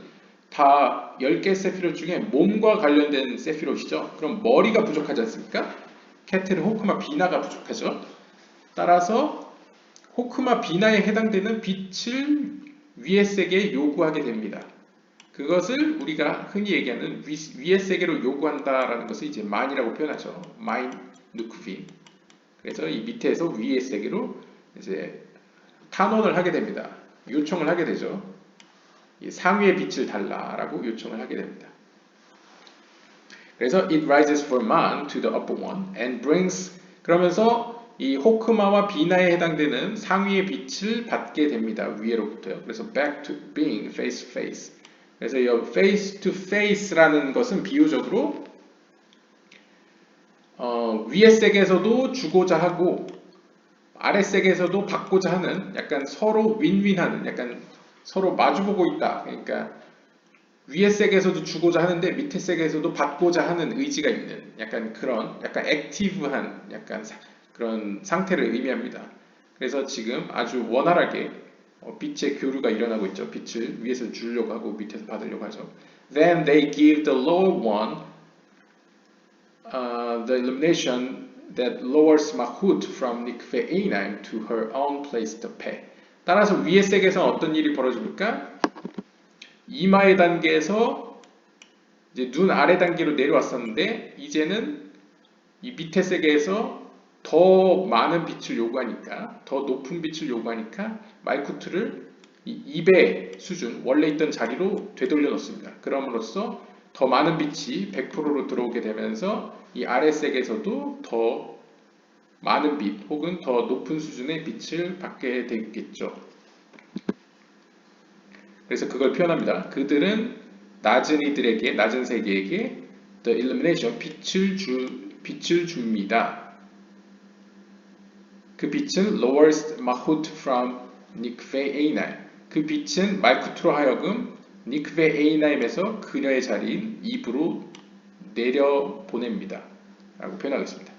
다 10개 세피롯 중에 몸과 관련된 세피롯이죠. 그럼 머리가 부족하지 않습니까? 케테르, 호크마, 비나가 부족하죠. 따라서 호크마, 비나에 해당되는 빛을 위의 세계에 요구하게 됩니다. 그것을 우리가 흔히 얘기하는 위의 세계로 요구한다라는 것을 이제 만이라고 표현하죠. 마인 누크빈. 그래서 이 밑에서 위의 세계로 이제 탄원을 하게 됩니다. 요청을 하게 되죠. 상위의 빛을 달라라고 요청을 하게 됩니다. 그래서 it rises for man to the upper one and brings 그러면서 이 호크마와 비나에 해당되는 상위의 빛을 받게 됩니다. 위로부터요. 그래서 back to being face to face. 그래서 이 face to face라는 것은 비유적으로 위의 세계에서도 주고자 하고 아래 세계에서도 받고자 하는 약간 서로 윈윈하는 약간 서로 마주보고 있다. 그러니까 위의 세계에서도 주고자 하는데 밑에 세계에서도 받고자 하는 의지가 있는 약간 그런 약간 액티브한 약간 그런 상태를 의미합니다. 그래서 지금 아주 원활하게 빛의 교류가 일어나고 있죠. 빛을 위에서 주려고 하고 밑에서 받으려고 하죠. Then they give the lower one the illumination that lowers Mahut from Nikve Einaim to her own place to pay. 따라서 위의 세계에서 어떤 일이 벌어집니까? 이마의 단계에서 이제 눈 아래 단계로 내려왔었는데 이제는 이 밑에 세계에서 더 많은 빛을 요구하니까 더 높은 빛을 요구하니까 말쿠트를 이 2배 수준 원래 있던 자리로 되돌려 놓습니다. 그럼으로써 더 많은 빛이 100%로 들어오게 되면서 이 아래 세계에서도 더 많은 빛 혹은 더 높은 수준의 빛을 받게 되겠죠. 그래서 그걸 표현합니다. 그들은 낮은 이들에게 낮은 세계에게 the illumination 빛을 줍니다. 그 빛은 lowers mahut from nikve einaim. 그 빛은 말쿠트로 하여금 nikve einaim에서 그녀의 자리인 입으로 내려 보냅니다. 라고 표현하겠습니다.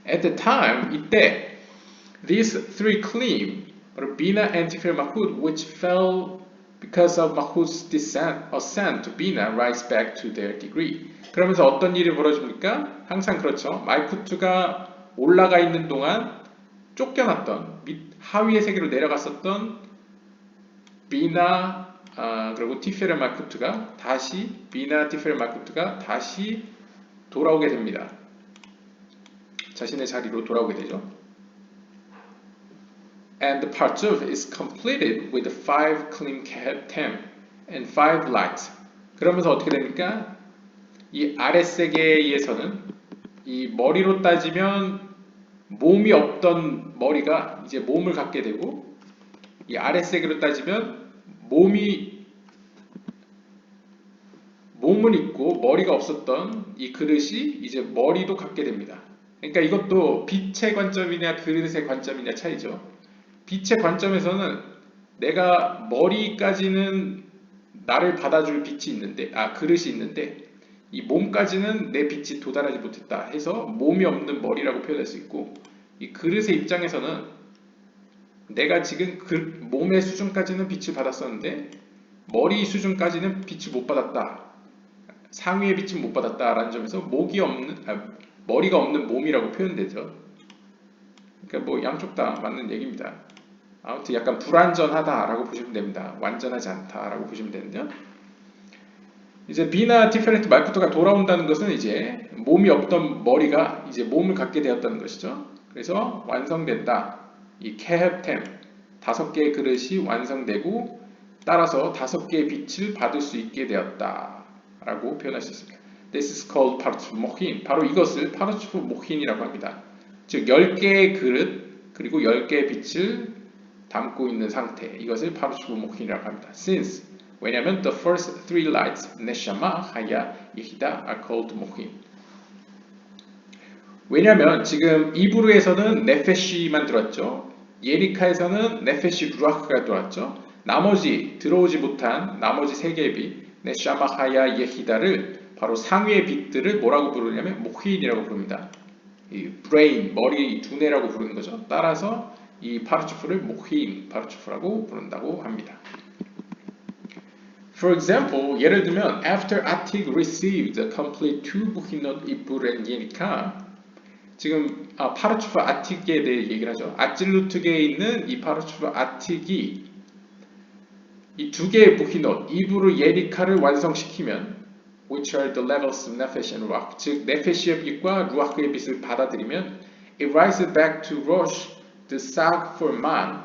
At the time, 이때 these three claim Bina and Tiferet Mahut, which fell because of Mahut's ascent to Bina, rise back to their degree. 그러면서 어떤 일이 벌어집니까? 항상 그렇죠. 말쿠트가 올라가 있는 동안 쫓겨났던 하위의 세계로 내려갔었던 비나 그리고 티페르 말쿠트가 다시 비나 티페르 말쿠트가 다시 돌아오게 됩니다. 자신의 자리로 돌아오게 되죠. And the partsuf is completed with 5 clean tem and 5 lights. 그러면서 어떻게 됩니까? 이 아랫세계에서는 이 머리로 따지면 몸이 없던 머리가 이제 몸을 갖게 되고 이 아랫세계로 따지면 몸은 있고 머리가 없었던 이 그릇이 이제 머리도 갖게 됩니다. 그러니까 이것도 빛의 관점이냐 그릇의 관점이냐 차이죠. 빛의 관점에서는 내가 머리까지는 나를 받아줄 빛이 있는데 그릇이 있는데 이 몸까지는 내 빛이 도달하지 못했다 해서 몸이 없는 머리라고 표현할 수 있고 이 그릇의 입장에서는 내가 지금 몸의 수준까지는 빛을 받았었는데 머리 수준까지는 빛을 못 받았다. 상위의 빛은 못 받았다라는 점에서 머리가 없는 몸이라고 표현되죠. 그러니까 뭐 양쪽 다 맞는 얘기입니다. 아무튼 약간 불완전하다라고 보시면 됩니다. 완전하지 않다라고 보시면 되는데요. 이제 비나 티페레트 말쿠트가 돌아온다는 것은 이제 몸이 없던 머리가 이제 몸을 갖게 되었다는 것이죠. 그래서 완성된다. 이 케헵템 5개의 그릇이 완성되고 따라서 5개의 빛을 받을 수 있게 되었다라고 표현할 수 있습니다. This is called 파르츠프 모힌. 바로 이것을 파르츠프 모힌이라고 합니다. 즉 10개의 그릇 그리고 10개의 빛을 담고 있는 상태. 이것을 파르츠프 모힌이라고 합니다. Since 왜냐하면 the first three lights neshama, haya, yehida are called 모힌. 왜냐하면 지금 이브루에서는 네페시만 들어왔죠. 예리카에서는 네페시 루아크가 들어왔죠. 나머지 들어오지 못한 나머지 3개의 빛 네샤마, 하야, 예히다를 바로 상위의 빛들을 뭐라고 부르냐면 모힌이라고 부릅니다. 이 브레인, 머리, 두뇌라고 부르는 거죠. 따라서 이 파르츠프를 모힌 파르츠프라고 부른다고 합니다. For example, 예를 들면 after Atik received the complete two 부히넛 이뿔 예니까 지금 파르츠프 아틱에 대해 얘기를 하죠. 아찔루트계에 있는 이 파르츠프 아틱이 이 두 개의 부히넛 이브르 예리카를 완성시키면 which are the levels of nefesh and ruach 즉 네페시의 빛과 루아크의 빛을 받아들이면 it rises back to Rosh the sak for man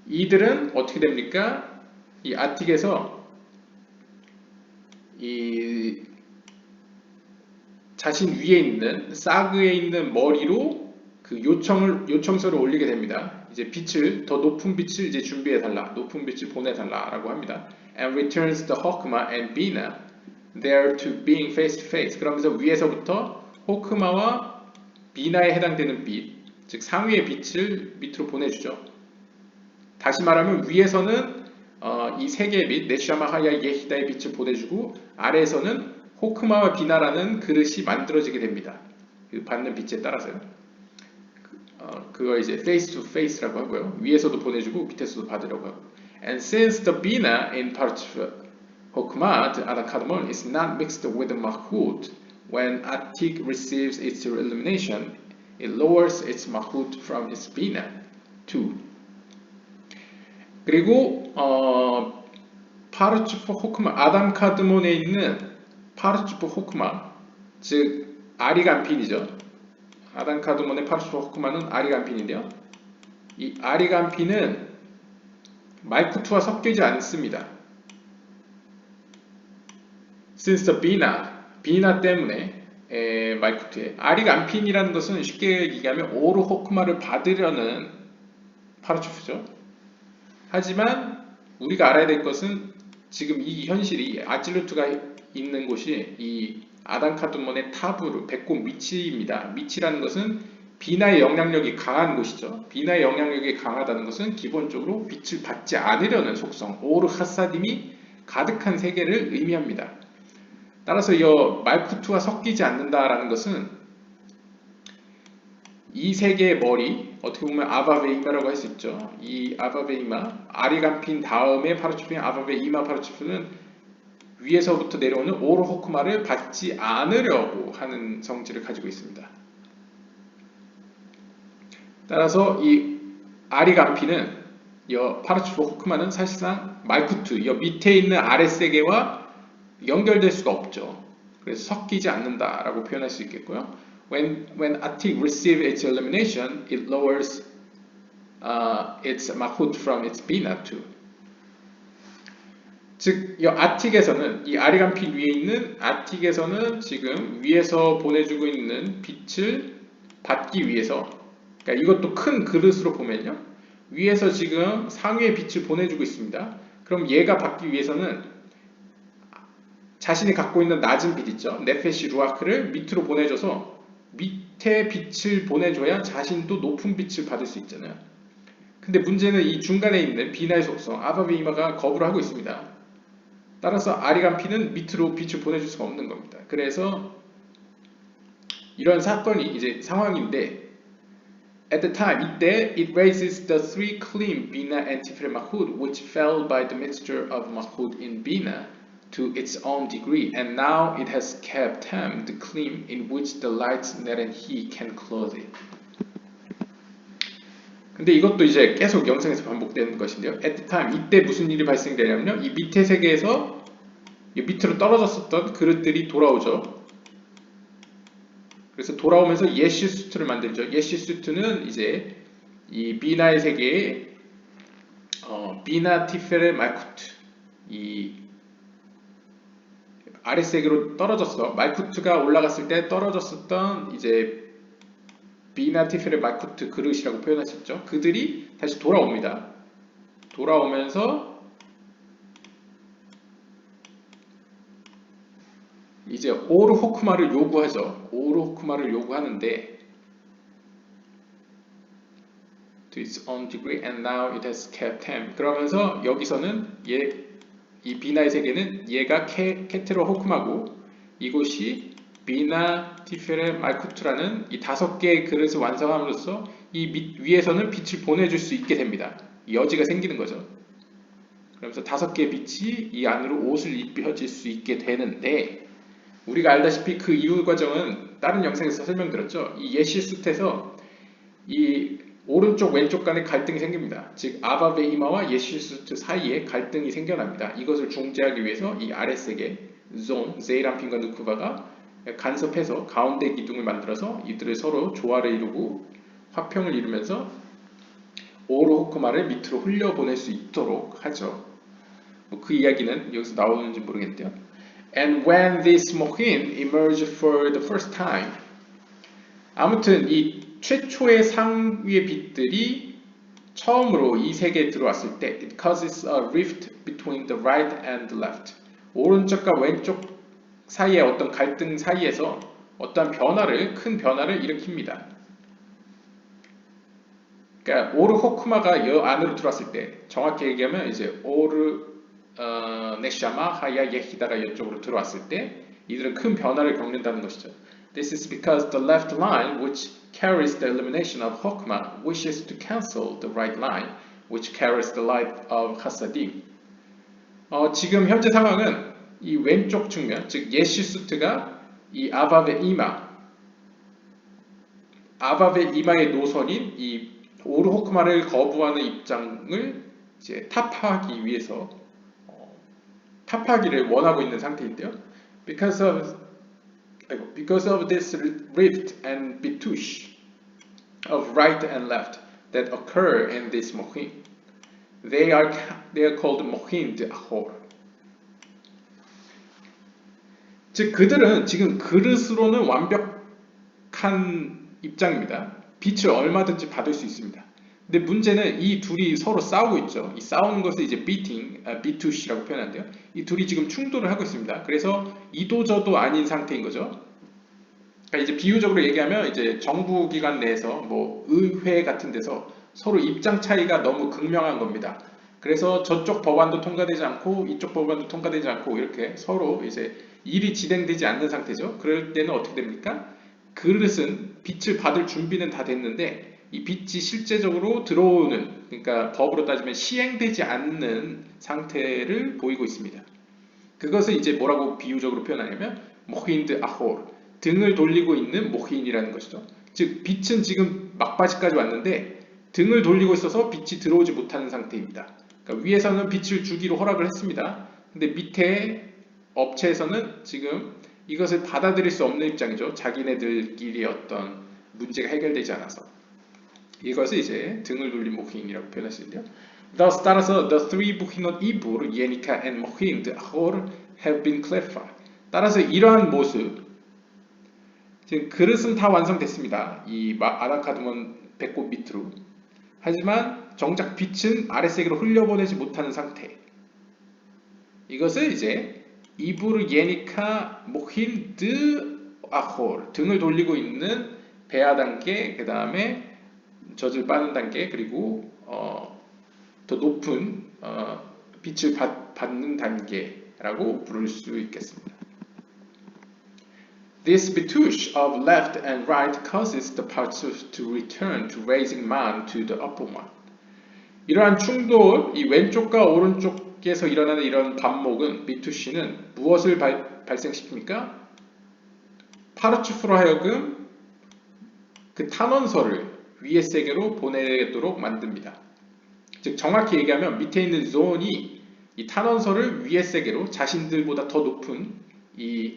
이들은 어떻게 됩니까? 이 아틱에서 이 자신 위에 있는 사그에 있는 머리로 그 요청서를 올리게 됩니다. 이제 빛을 더 높은 빛을 이제 준비해 달라, 높은 빛을 보내 달라라고 합니다. And returns the Hokma and Bina there to being face to face. 그러면서 위에서부터 호크마와 비나에 해당되는 빛, 즉 상위의 빛을 밑으로 보내주죠. 다시 말하면 위에서는 이 세 개의 빛, 네샤마 하야 예히다의 빛을 보내주고 아래에서는 호크마와 비나라는 그릇이 만들어지게 됩니다. 그 받는 빛에 따라서요. 그거 이제 face to face라고 하고요. 위에서도 보내주고 밑에서도 받으려고 하고. And since the bina in part Hokmah, the Adam Kadmon, is not mixed with the Mahut, when Atik receives its illumination, it lowers its Mahut from its bina too. 그리고 파르츠프 호크마 아담 카드몬에 있는 파르츠프 호크마 즉 아리간핀이죠. 아담 카드몬의 파르츠프 호크마는 아리간핀인데요. 이 아리간핀은 말쿠트와 섞이지 않습니다. Since the 비나 때문에 말쿠트에 아리간핀이라는 것은 쉽게 얘기하면 오르 호크마를 받으려는 파르츠프죠. 하지만 우리가 알아야 될 것은 지금 이 현실이 아찔루트가 있는 곳이 이 아담카두몬의 타부르, 배꼽 밑입니다. 밑이라는 것은 비나의 영향력이 강한 곳이죠. 비나의 영향력이 강하다는 것은 기본적으로 빛을 받지 않으려는 속성, 오르 하사딤이 가득한 세계를 의미합니다. 따라서 이 말쿠트와 섞이지 않는다라는 것은 이 세계의 머리, 어떻게 보면 아바베이마라고 할 수 있죠. 이 아바베이마, 아리간핀 다음에 파르츠프인 아바베이마 파르츠프는 위에서부터 내려오는 오르호크마를 받지 않으려고 하는 성질을 가지고 있습니다. 따라서 이 아리간핀은 이 파르츠프 호크마는 사실상 말쿠트, 이 밑에 있는 아랫세계와 연결될 수가 없죠. 그래서 섞이지 않는다라고 표현할 수 있겠고요. When Atik receives its illumination, it lowers its mahut from its bina too. 즉, 이 아틱에서는 이 아리간핀 위에 있는 아틱에서는 지금 위에서 보내주고 있는 빛을 받기 위해서, 그러니까 이것도 큰 그릇으로 보면요, 위에서 지금 상위의 빛을 보내주고 있습니다. 그럼 얘가 받기 위해서는 자신이 갖고 있는 낮은 빛 있죠, 네페시 루아크를 밑으로 보내줘서 밑에 빛을 보내줘야 자신도 높은 빛을 받을 수 있잖아요. 근데 문제는 이 중간에 있는 비나의 속성 아바베이마가 거부를 하고 있습니다. 따라서 아리간핀은 밑으로 빛을 보내줄 수가 없는 겁니다. 그래서 이런 사건이 이제 상황인데 at the time 이때 it raises the three clean bina and tiferet mahud which fell by the mixture of mahud in bina to its own degree, and now it has kept them the claim in which the light net and he can close it. 근데 이것도 이제 계속 영상에서 반복되는 것인데요. At the time, 이때 무슨 일이 발생되냐면요. 이 밑에 세계에서 이 밑으로 떨어졌었던 그릇들이 돌아오죠. 그래서 돌아오면서 예시수트를 만들죠. 예시수트는 이제 이 비나의 세계에 비나 티페레 말쿠트 이 아랫세계로 떨어졌어. 말쿠트가 올라갔을 때 떨어졌었던 이제 비나 티페레 말쿠트 그릇이라고 표현할 수 있죠. 그들이 다시 돌아옵니다. 돌아오면서 이제 오르 호크마를 요구하죠. 오르 호크마를 요구하는데 to its own degree and now it has kept him. 그러면서 여기서는 이 비나의 세계는 얘가 케테로 호크마고 이곳이 비나 티페레 말쿠트라는 이 5개의 그릇을 완성함으로써 이 위에서는 빛을 보내줄 수 있게 됩니다. 여지가 생기는 거죠. 그러면서 5개의 빛이 이 안으로 옷을 입혀질 수 있게 되는데, 우리가 알다시피 그 이후 과정은 다른 영상에서 설명드렸죠. 이 예시수트에서 이 오른쪽 왼쪽 간에 갈등이 생깁니다. 즉 아바베이마와 예시수트 사이에 갈등이 생겨납니다. 이것을 중재하기 위해서 이 아랫세계 존, 제이람핀과 누쿠바가 간섭해서 가운데 기둥을 만들어서 이들을 서로 조화를 이루고 화평을 이루면서 오르호크마를 밑으로 흘려보낼 수 있도록 하죠. 그 이야기는 여기서 나오는지 모르겠는데요. And when this mohin emerged for the first time, 아무튼 이 최초의 상위의 빛들이 처음으로 이 세계에 들어왔을 때 it causes a rift between the right and the left. 오른쪽과 왼쪽 사이의 어떤 갈등 사이에서 어떠한 변화를, 큰 변화를 일으킵니다. 그러니까 오르 호크마가 여 안으로 들어왔을 때, 정확히 얘기하면 이제 오르 네샤마 하야 예히다가 이쪽으로 들어왔을 때 이들은 큰 변화를 겪는다는 것이죠. This is because the left line, which carries the illumination of Hokmah, wishes to cancel the right line, which carries the light of Hasadim. 지금 현재 상황은 이 왼쪽 측면, 즉 예시수트가 이 아바베 이마의 노선인 이 오르 호크마를 거부하는 입장을 이제 타파하기 위해서 타파하기를 원하고 있는 상태인데요. Because of this rift and bitush of right and left that occur in this mohin, they are called mohin de ahor. 즉 그들은 지금 그릇으로는 완벽한 입장입니다. 빛을 얼마든지 받을 수 있습니다. 근데 문제는 이 둘이 서로 싸우고 있죠. 이 싸우는 것을 이제 비투시라고 표현하는데요. 이 둘이 지금 충돌을 하고 있습니다. 그래서 이도저도 아닌 상태인 거죠. 그러니까 이제 비유적으로 얘기하면 이제 정부 기관 내에서 뭐 의회 같은 데서 서로 입장 차이가 너무 극명한 겁니다. 그래서 저쪽 법안도 통과되지 않고 이쪽 법안도 통과되지 않고 이렇게 서로 이제 일이 진행되지 않는 상태죠. 그럴 때는 어떻게 됩니까? 그릇은 빛을 받을 준비는 다 됐는데 이 빛이 실제적으로 들어오는, 그러니까 법으로 따지면 시행되지 않는 상태를 보이고 있습니다. 그것을 이제 뭐라고 비유적으로 표현하냐면 모힌드 아홀, 등을 돌리고 있는 모힌이라는 것이죠. 즉 빛은 지금 막바지까지 왔는데 등을 돌리고 있어서 빛이 들어오지 못하는 상태입니다. 그러니까 위에서는 빛을 주기로 허락을 했습니다. 근데 밑에 업체에서는 지금 이것을 받아들일 수 없는 입장이죠. 자기네들끼리 어떤 문제가 해결되지 않아서. 이것을 이제 등을 돌린 모힌이라고 표현할 수 있는데요. Thus, 따라서 the three 부힌ot 이불, 예니카 and 모힌, the ahor have been clarified. 따라서 이러한 모습, 지금 그릇은 다 완성됐습니다. 이 아다카드몬 배꼽 밑으로. 하지만 정작 빛은 아랫세계로 흘려보내지 못하는 상태. 이것을 이제 이부르 예니카 모힌 드 아홀, 등을 돌리고 있는 배아 단계, 그 다음에 젖을 빠는 단계, 그리고 더 높은 빛을 받는 단계라고 부를 수 있겠습니다. This bitush of left and right causes the parts to return to raising man to the upper one. 이러한 충돌, 이 왼쪽과 오른쪽에서 일어나는 이런 반목은, 비투시는 무엇을 발생시킵니까? 파르츠프로 하여금 그 탄원서를 위의 세계로 보내도록 만듭니다. 즉 정확히 얘기하면 밑에 있는 존이 이 탄원서를 위의 세계로 자신들보다 더 높은 이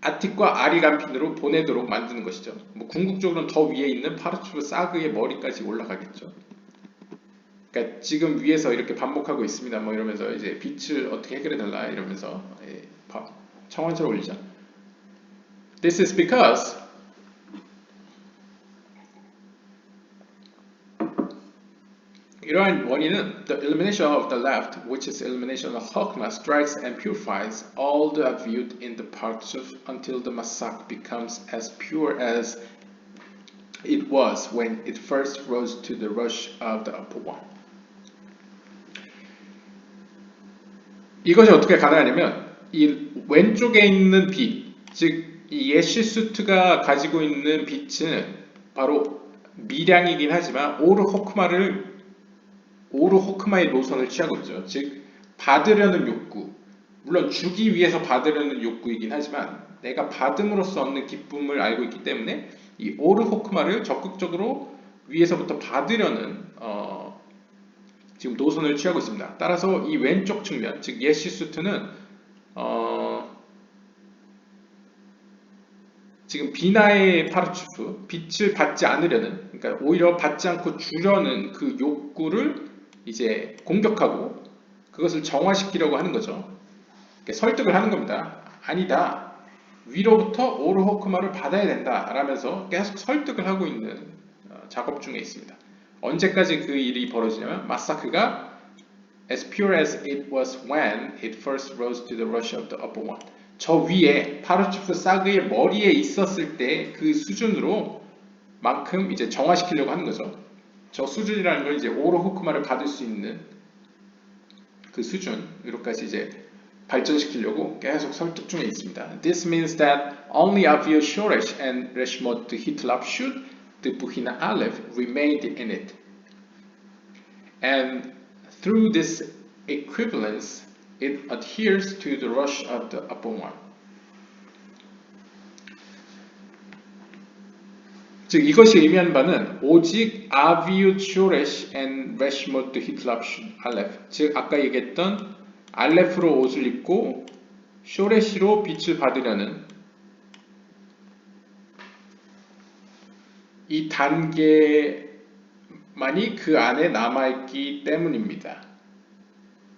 아틱과 아리간핀으로 보내도록 만드는 것이죠. 뭐 궁극적으로는 더 위에 있는 파르츠프 사그의 머리까지 올라가겠죠. 그러니까 지금 위에서 이렇게 반복하고 있습니다. 뭐 이러면서 이제 빛을 어떻게 해결해달라 이러면서 청원서를 올리죠. This is because 이러한 원인은 the illumination of the left, which is illumination of Hokmah, strikes and purifies all the viewed in the partsuf until the masak becomes as pure as it was when it first rose to the rush of the upper one. 이것이 어떻게 가능하냐면 이 왼쪽에 있는 빛, 즉 이 예시수트가 가지고 있는 빛은 바로 미량이긴 하지만 오르 호크마를 오르 호크마의 노선을 취하고 있죠. 즉 받으려는 욕구, 물론 주기 위해서 받으려는 욕구이긴 하지만 내가 받음으로써 얻는 기쁨을 알고 있기 때문에 이 오르 호크마를 적극적으로 위에서부터 받으려는 지금 노선을 취하고 있습니다. 따라서 이 왼쪽 측면, 즉 예시수트는 지금 비나의 파르추프, 빛을 받지 않으려는, 그러니까 오히려 받지 않고 주려는 그 욕구를 이제 공격하고 그것을 정화시키려고 하는 거죠. 설득을 하는 겁니다. 아니다. 위로부터 오르 호크마를 받아야 된다. 라면서 계속 설득을 하고 있는 작업 중에 있습니다. 언제까지 그 일이 벌어지냐면 마사크가 as pure as it was when it first rose to the rush of the upper one. 저 위에 파르추프 사그의 머리에 있었을 때 그 수준으로 만큼 이제 정화시키려고 하는 거죠. 저 수준이라는 걸 이제 오르 호크마를 받을 수 있는 그 수준으로까지 이제 발전시키려고 계속 설득 중에 있습니다. This means that only Avio Shoresh and Reshmot Hitlapshut, the Buhina Aleph, remained in it. And through this equivalence, it adheres to the rush of the upper one. 즉 이것이 의미하는 바는 오직 아비우 쇼레시 and 레시모트 히틀랍슈 알레프, 즉 아까 얘기했던 알레프로 옷을 입고 쇼레시로 빛을 받으려는 이 단계만이 그 안에 남아있기 때문입니다.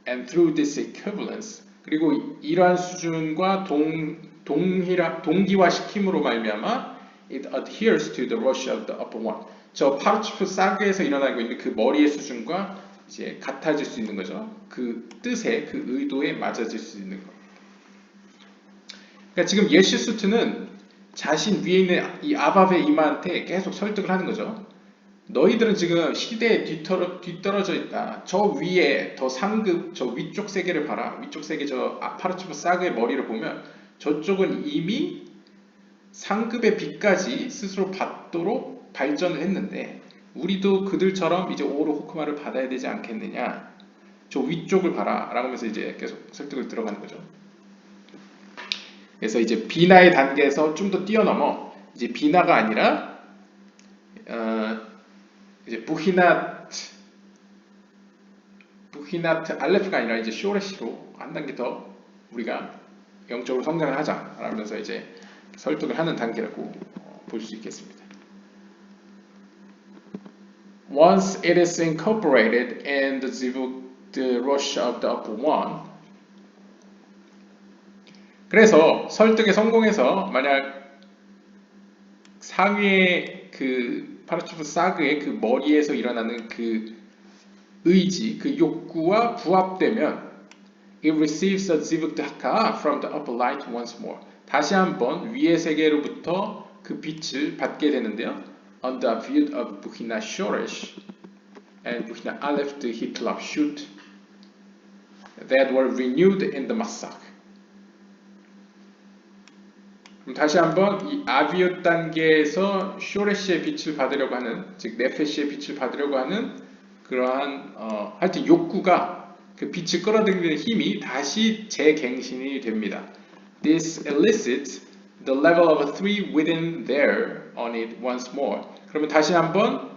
And through this equivalence, 그리고 이러한 수준과 동기화시킴으로 말미암아 it adheres to the rush of the upper one. 저 파르추프 사그에서 일어나고 있는 그 머리의 수준과 이제 같아질 수 있는 거죠. 그 뜻에, 그 의도에 맞아질 수 있는 것. 그러니까 지금 예시수트는 자신 위에 있는 이 아밥의 이마한테 계속 설득을 하는 거죠. 너희들은 지금 시대에 뒤떨어져 있다. 저 위에 더 상급, 저 위쪽 세계를 봐라. 위쪽 세계 저 파르추프 사그의 머리를 보면 저쪽은 이미 상급의 빛까지 스스로 받도록 발전을 했는데 우리도 그들처럼 이제 오르 호크마를 받아야 되지 않겠느냐. 저 위쪽을 봐라. 라고 하면서 이제 계속 설득을 들어가는 거죠. 그래서 이제 비나의 단계에서 좀 더 뛰어넘어 이제 비나가 아니라 이제 부히나트 알레프가 아니라 이제 쇼레시로 한 단계 더 우리가 영적으로 성장을 하자 라면서 이제 설득을 하는 단계라고 볼 수 있겠습니다. Once it is incorporated in the zivug, the rush of the upper one. 그래서 설득에 성공해서 만약 상위의 그 파르추프 사그의 그 머리에서 일어나는 그 의지, 그 욕구와 부합되면 it receives the zivug daka from the upper light once more. 다시 한번 위의 세계로부터 그 빛을 받게 되는데요. On the view of Buhina Shoresh and Buhina Aleph the Hitlapshut that were renewed in the Masak. 그럼 다시 한번 이 아비오 단계에서 쇼레시의 빛을 받으려고 하는, 즉 네페시의 빛을 받으려고 하는 그러한 하여튼 욕구가 그 빛을 끌어들이는 힘이 다시 재갱신이 됩니다. This elicits the level of 3 within there on it once more. 그러면 다시 한번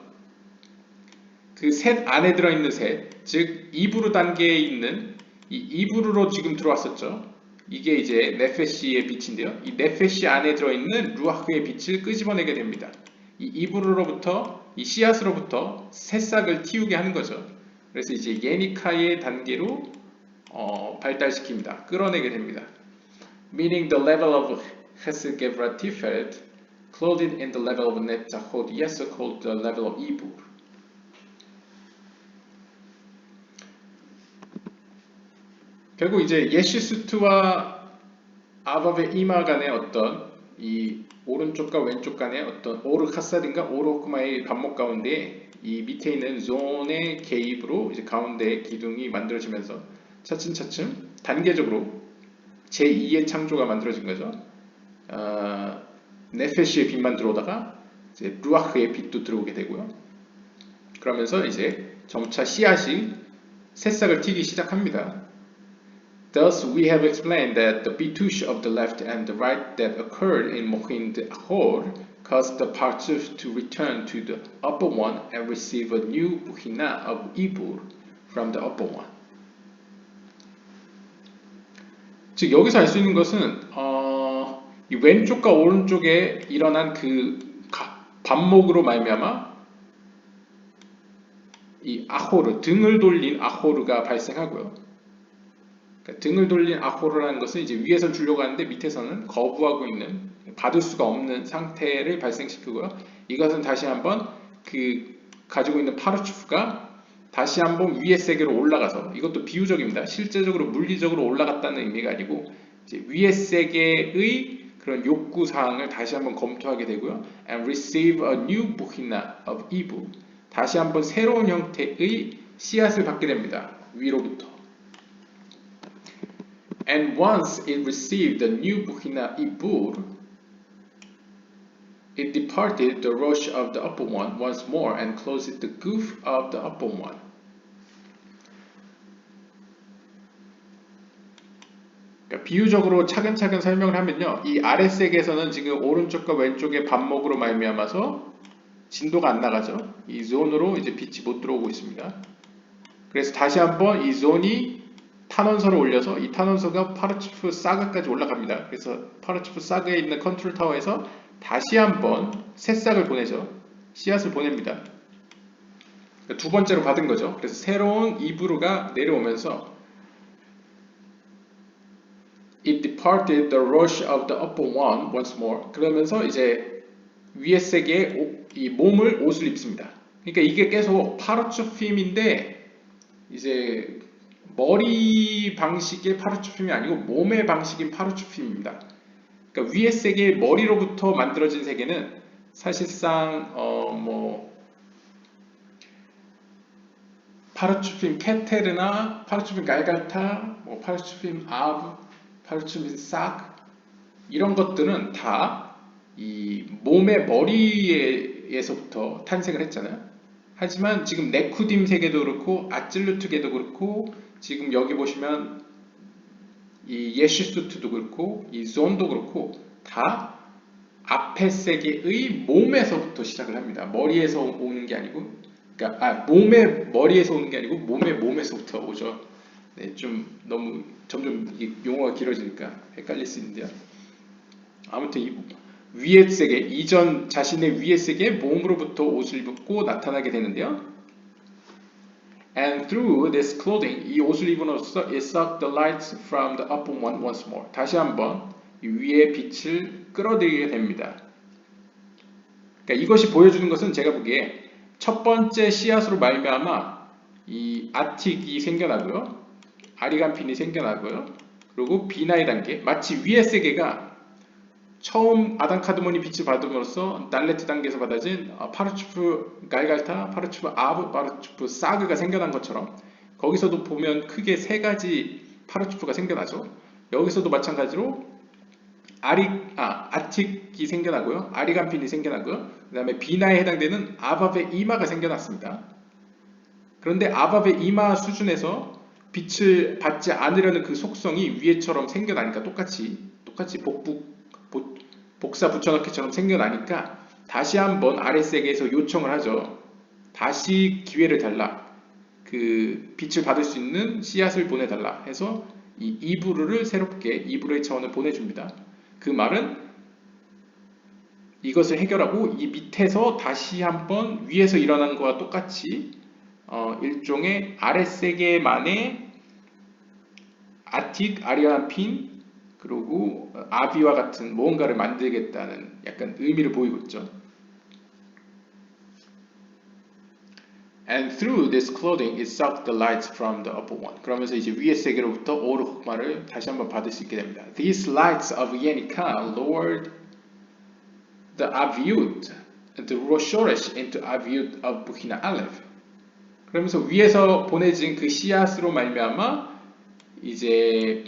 그 셋 안에 들어있는 셋, 즉 이브루 단계에 있는 이 이브루로 지금 들어왔었죠. 이게 이제 네페시의 빛인데요. 이 네페시 안에 들어있는 루아흐의 빛을 끄집어내게 됩니다. 이 이브루로부터, 이 씨앗으로부터 새싹을 틔우게 하는 거죠. 그래서 이제 예니카의 단계로 발달시킵니다. 끌어내게 됩니다. Meaning the level of Chesed Gevra Tiferet, clothed in the level of Netzachot Yesod, called the level of Ibur. 결국 이제 예시수트와 아밥의 이마 간의 어떤 이 오른쪽과 왼쪽 간의 어떤 오르 카사딘과 오르 호크마의 반목 가운데 이 밑에 있는 존의 개입으로 이제 가운데 기둥이 만들어지면서 차츰차츰 단계적으로 제2의 창조가 만들어진 거죠. 네페시의 빛만 들어오다가 이제 루아흐의 빛도 들어오게 되고요. 그러면서 이제 점차 씨앗이 새싹을 튀기 시작합니다. Thus, we have explained that the bitush of the left and the right that occurred in Mohin Ahor caused the partsuf to return to the upper one and receive a new buhina of ibur from the upper one. 즉 여기서 알 수 있는 것은 이 왼쪽과 오른쪽에 일어난 그 반목으로 말미암아 이 아호르, 등을 돌린 아호르가 발생하고요. 그러니까 등을 돌린 아호르라는 것은 이제 위에서 주려고 하는데 밑에서는 거부하고 있는, 받을 수가 없는 상태를 발생시키고요. 이것은 다시 한번 그 가지고 있는 파르추프가 다시 한번 위의 세계로 올라가서, 이것도 비유적입니다. 실제적으로 물리적으로 올라갔다는 의미가 아니고 이제 위의 세계의 그런 욕구 사항을 다시 한번 검토하게 되고요. And receive a new buhina of ibu. 다시 한번 새로운 형태의 씨앗을 받게 됩니다. 위로부터. And once it received the new buhina ibur, it departed the rosh of the upper one once more and closed the goof of the upper one. 그러니까 비유적으로 차근차근 설명을 하면요, 이 아랫세계에서는 지금 오른쪽과 왼쪽의 반목으로 말미암아서 진도가 안 나가죠. 이 존으로 이제 빛이 못 들어오고 있습니다. 그래서 다시 한번 이 존이 탄원서를 올려서 이 탄원서가 파르츠프 사그까지 올라갑니다. 그래서 파르츠프 사그에 있는 컨트롤 타워에서 다시 한번 새싹을 보내죠. 씨앗을 보냅니다. 그러니까 두 번째로 받은 거죠. 그래서 새로운 이브루가 내려오면서 It departed the rush of the upper one once more. 그러면서 이제 위의 세계에 이 몸을 옷을 입습니다. 그러니까 이게 계속 파르츠핌인데 이제 머리 방식의 파르츠핌이 아니고 몸의 방식인 파르츠핌입니다. 그러니까 위의 세계의 머리로부터 만들어진 세계는 사실상 파르츠핌 케테르나 파르츠핌 갈갈타, 파르츠핌 아브, 파르츠핌 싹, 이런 것들은 다 이 몸의 머리에서부터 탄생을 했잖아요. 하지만 지금 네쿠딤 세계도 그렇고 아찔루트계도 그렇고 지금 여기 보시면 이 예시수트도 그렇고 이 존도 그렇고 다 앞에 세계의 몸에서부터 시작을 합니다. 머리에서 오는 게 아니고, 그러니까 몸의 머리에서 오는 게 아니고 몸의 몸에서부터 오죠. 네, 좀 너무 점점 용어가 길어지니까 헷갈릴 수 있는데요. 아무튼 이 위의 세계, 이전 자신의 위의 세계에 몸으로부터 옷을 입고 나타나게 되는데요. And through this clothing, 이 옷을 입음으로써 it sucked the light from the upper one once more. 다시 한번 이 위의 빛을 끌어들이게 됩니다. 그러니까 이것이 보여주는 것은 제가 보기에 첫 번째 씨앗으로 말미암아 이 아틱이 생겨나고요, 아리간핀이 생겨나고요, 그리고 비나의 단계, 마치 위의 세계가 처음 아담 카드몬이 빛을 받음으로써 날레트 단계에서 받아진 파르츠프 갈갈타, 파르츠프 아브, 파르츠프 사그가 생겨난 것처럼 거기서도 보면 크게 세 가지 파르츠프가 생겨나죠. 여기서도 마찬가지로 아틱이 생겨나고요, 아리간핀이 생겨나고요, 그 다음에 비나에 해당되는 아밥의 이마가 생겨났습니다. 그런데 아밥의 이마 수준에서 빛을 받지 않으려는 그 속성이 위에처럼 생겨나니까 똑같이 복사 붙여넣기처럼 생겨나니까 다시 한번 아랫세계에서 요청을 하죠. 다시 기회를 달라. 그 빛을 받을 수 있는 씨앗을 보내달라 해서 이 이브루를 새롭게 이브루의 차원을 보내줍니다. 그 말은 이것을 해결하고 이 밑에서 다시 한번 위에서 일어나는 것과 똑같이 일종의 아랫세계만의 아틱, 아리안핀, 그리고 아비와 같은 무언가를 만들겠다는 약간 의미를 보이고 있죠. And through this clothing, it sucked the lights from the upper one. 그러면서 이제 위의 세계로부터 오르 흑마를 다시 한번 받을 수 있게 됩니다. These lights of Yenika lowered the Aviut, the Roshoresh into Aviut of Buhina Aleph. 그러면서 위에서 보내진 그 씨앗으로 말미암아 이제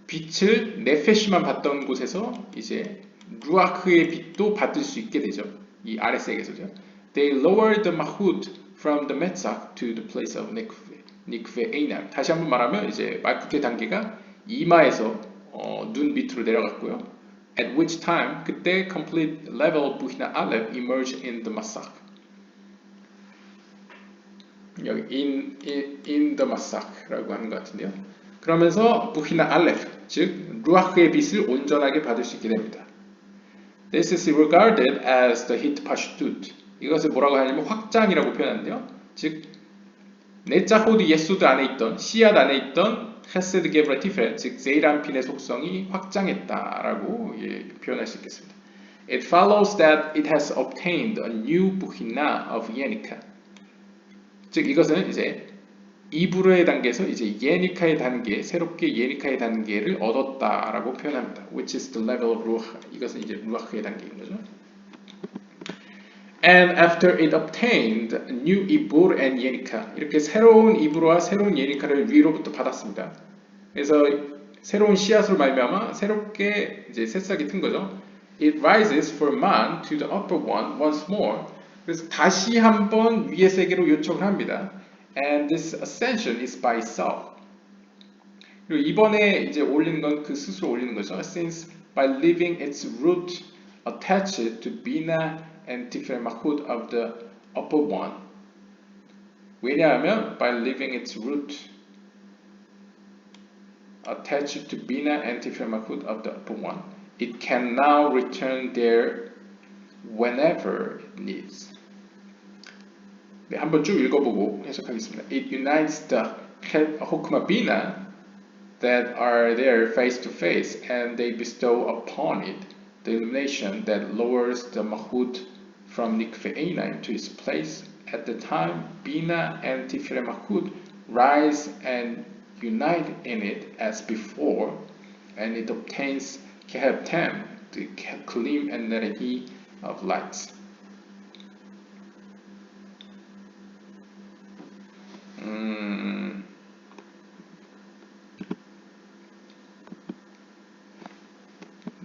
빛을 네페시만 받던 곳에서 이제 루아크의 빛도 받을 수 있게 되죠. 이 아랫세계에서죠. They lowered the mahut from the metzak to the place of nikve einam. 다시 한번 말하면 이제 말쿠트의 단계가 이마에서 눈 밑으로 내려갔고요. At which time 그때 complete level 부히나 alef emerged in the masak. 여기 in the masak라고 하는 것 같은데요. 그러면서 부히나 알레프, 즉 루아흐의 빛을 온전하게 받을 수 있게 됩니다. This is regarded as the hit pashtut. 이것을 뭐라고 하냐면 확장이라고 표현하는데요. 즉 네자호드 예수드 안에 있던 씨앗 안에 있던 헤세드 게브라 티페, 즉 제이란핀의 속성이 확장했다라고 표현할 수 있겠습니다. It follows that it has obtained a new 부히나 of 예니카. 즉 이것은 이제 이브르의 단계에서 이제 예니카의 단계, 새롭게 예니카의 단계를 얻었다라고 표현합니다. Which is the level of ruach. 이것은 이제 루아흐의 단계인 거죠. And after it obtained new 이브르 and 예니카, 이렇게 새로운 이브르와 새로운 예니카를 위로부터 받았습니다. 그래서 새로운 씨앗으로 말미암아 새롭게 이제 새싹이 튼 거죠. It rises for man to the upper one once more. 그래서 다시 한번 위의 세계로 요청을 합니다. And this ascension is by itself. 그리고 이번에 이제 올리는 건 그 스스로 올리는 거죠. Since by leaving its root attached to bina and tiferet mahut of the upper one. 왜냐하면 by leaving its root attached to bina and tiferet mahut of the upper one, it can now return there whenever it needs. 네, 한번 쭉 읽어보고 해석하겠습니다. It unites the Hokma Bina that are there face to face, and they bestow upon it the illumination that lowers the Mahut from Nikve Einam to its place. At the time, Bina and Tiferet Mahut rise and unite in it as before, and it obtains Kehebtem, the Klim and Nerehi of lights.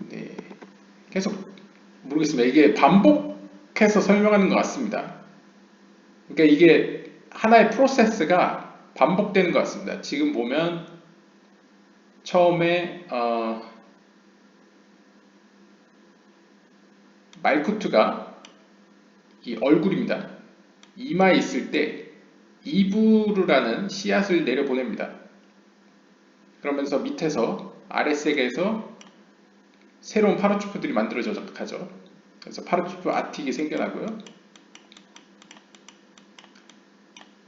네, 계속 모르겠습니다. 이게 반복해서 설명하는 것 같습니다. 그러니까 이게 하나의 프로세스가 반복되는 것 같습니다. 지금 보면 처음에 말쿠트가 이 얼굴입니다. 이마에 있을 때 이브르라는 씨앗을 내려보냅니다. 그러면서 밑에서 아랫세계에서 새로운 파라추프들이 만들어져 가죠. 그래서 파라추프 아틱이 생겨나고요.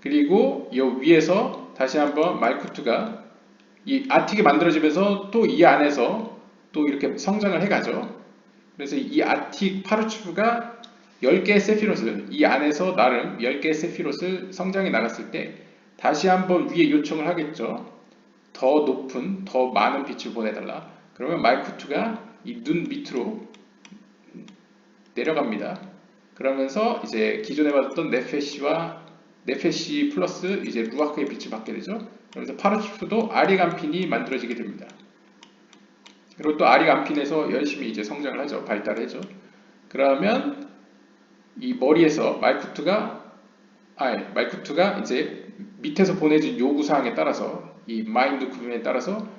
그리고 이 위에서 다시 한번 말쿠트가 이 아틱이 만들어지면서 또 이 안에서 또 이렇게 성장을 해가죠. 그래서 이 아틱 파라추프가 10개의 세피롯을 이 안에서 나름 10개의 세피롯을 성장해 나갔을 때 다시 한번 위에 요청을 하겠죠. 더 높은, 더 많은 빛을 보내달라. 그러면 말쿠트가 이 눈 밑으로 내려갑니다. 그러면서 이제 기존에 받았던 네페시 플러스 이제 루아크의 빛을 받게 되죠. 그래서 파라추프도 아리간핀이 만들어지게 됩니다. 그리고 또 아리간핀에서 열심히 이제 성장을 하죠. 발달하죠. 그러면 이 머리에서 말쿠트가 이제 밑에서 보내진 요구사항에 따라서 이 마인드 구분에 따라서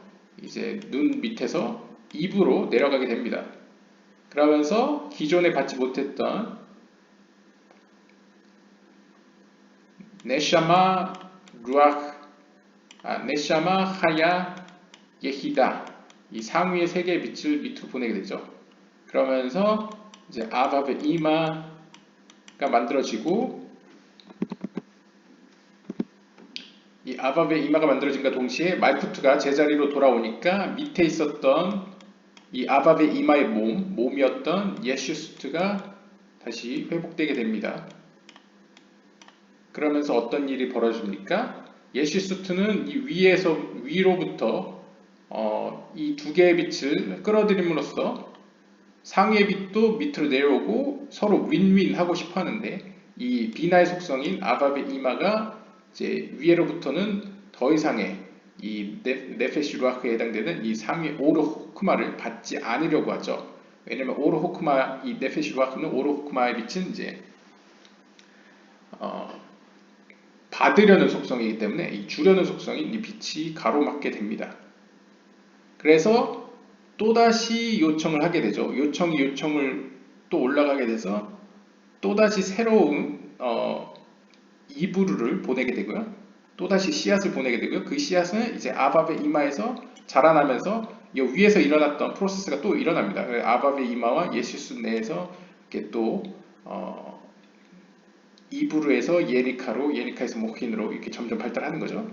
이제 눈 밑에서 입으로 내려가게 됩니다. 그러면서 기존에 받지 못했던 네샤마 네샤마 하야 예히다 이 상위의 세 개의 빛을 밑으로 보내게 되죠. 그러면서 이제 아바베 이마가 만들어지고 이 아바베 이마가 만들어진과 동시에 말쿠트가 제자리로 돌아오니까 밑에 있었던 이 아바베 이마의 몸이었던 예슈스트가 다시 회복되게 됩니다. 그러면서 어떤 일이 벌어집니까? 예슈스트는 이 위로부터 이 두 개의 빛을 끌어들임으로써 상위의 빛도 밑으로 내려오고 서로 윈윈 하고 싶어 하는데 이 비나의 속성인 아바베 이마가 이제 위에로부터는 더 이상의 이 네페시 루아크에 해당되는 이 상위 오르 호크마를 받지 않으려고 하죠. 왜냐면 오르 호크마 이 네페시 루아크는 오르 호크마의 빛은 이제 어, 받으려는 속성이기 때문에 이 주려는 속성인 이 빛이 가로막게 됩니다. 그래서 또다시 요청을 하게 되죠. 요청을 또 올라가게 돼서 또다시 새로운 이브루를 보내게 되고요. 또다시 씨앗을 보내게 되고요. 그 씨앗은 이제 아밥의 이마에서 자라나면서 이 위에서 일어났던 프로세스가 또 일어납니다. 아밥의 이마와 예시수 내에서 이렇게 또 이브루에서 예니카로, 예니카에서 모힌으로 이렇게 점점 발달하는 거죠.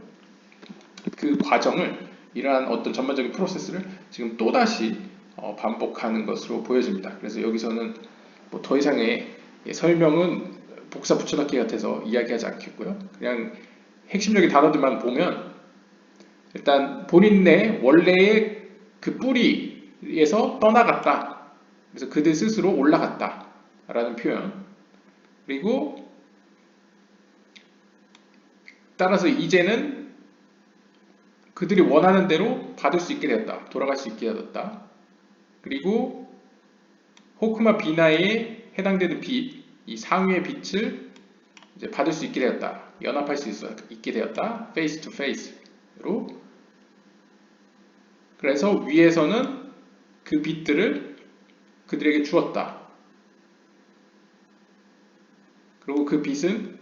그 과정을 이러한 어떤 전반적인 프로세스를 지금 또다시 반복하는 것으로 보여집니다. 그래서 여기서는 뭐 더 이상의 설명은 복사 붙여넣기 같아서 이야기하지 않겠고요. 그냥 핵심적인 단어들만 보면 일단 본인의 원래의 그 뿌리에서 떠나갔다. 그래서 그들 스스로 올라갔다. 라는 표현. 그리고 따라서 이제는 그들이 원하는 대로 받을 수 있게 되었다. 돌아갈 수 있게 되었다. 그리고 호크마 비나에 해당되는 빛, 이 상위의 빛을 이제 받을 수 있게 되었다. 연합할 수 있게 되었다. 페이스 투 페이스로. 그래서 위에서는 그 빛들을 그들에게 주었다. 그리고 그 빛은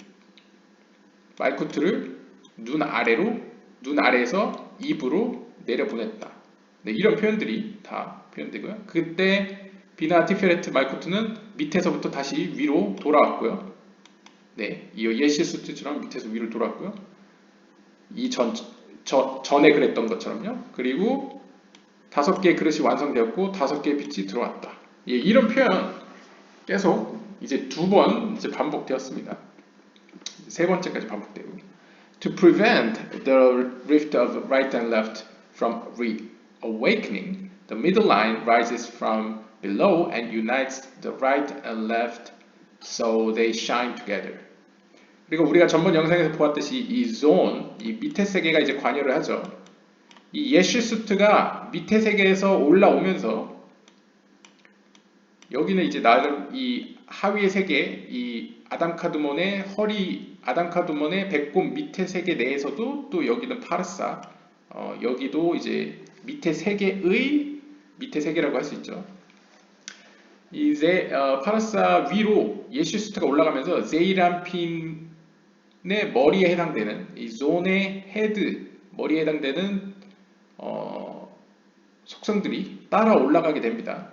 말쿠트를 눈 아래에서 입으로 내려보냈다. 네, 이런 표현들이 다 표현되고요. 그때 비나 티페레트 말쿠트는 밑에서부터 다시 위로 돌아왔고요. 네, 이 예시수트처럼 밑에서 위로 돌아왔고요. 전에 그랬던 것처럼요. 그리고 5개의 그릇이 완성되었고 5개의 빛이 들어왔다. 예, 이런 표현 계속 이제 2번 이제 반복되었습니다. 3번째까지 반복되고. To prevent the rift of right and left from reawakening, the middle line rises from below and unites the right and left so they shine together. 그리고 우리가 전번 영상에서 보았듯이 이 zone, 이 밑에 세계가 이제 관여를 하죠. 이 예슈수트가 밑에 세계에서 올라오면서 여기는 이제 나름 이 하위의 세계, 이 아담카두몬의 배꼽 밑에 세계 내에서도 또 여기는 파르사, 여기도 이제 밑에 세계라고 할 수 있죠. 이제 파르사 위로 예슈스트가 올라가면서 제이람핀의 머리에 해당되는 이 존의 헤드 머리에 해당되는 속성들이 따라 올라가게 됩니다.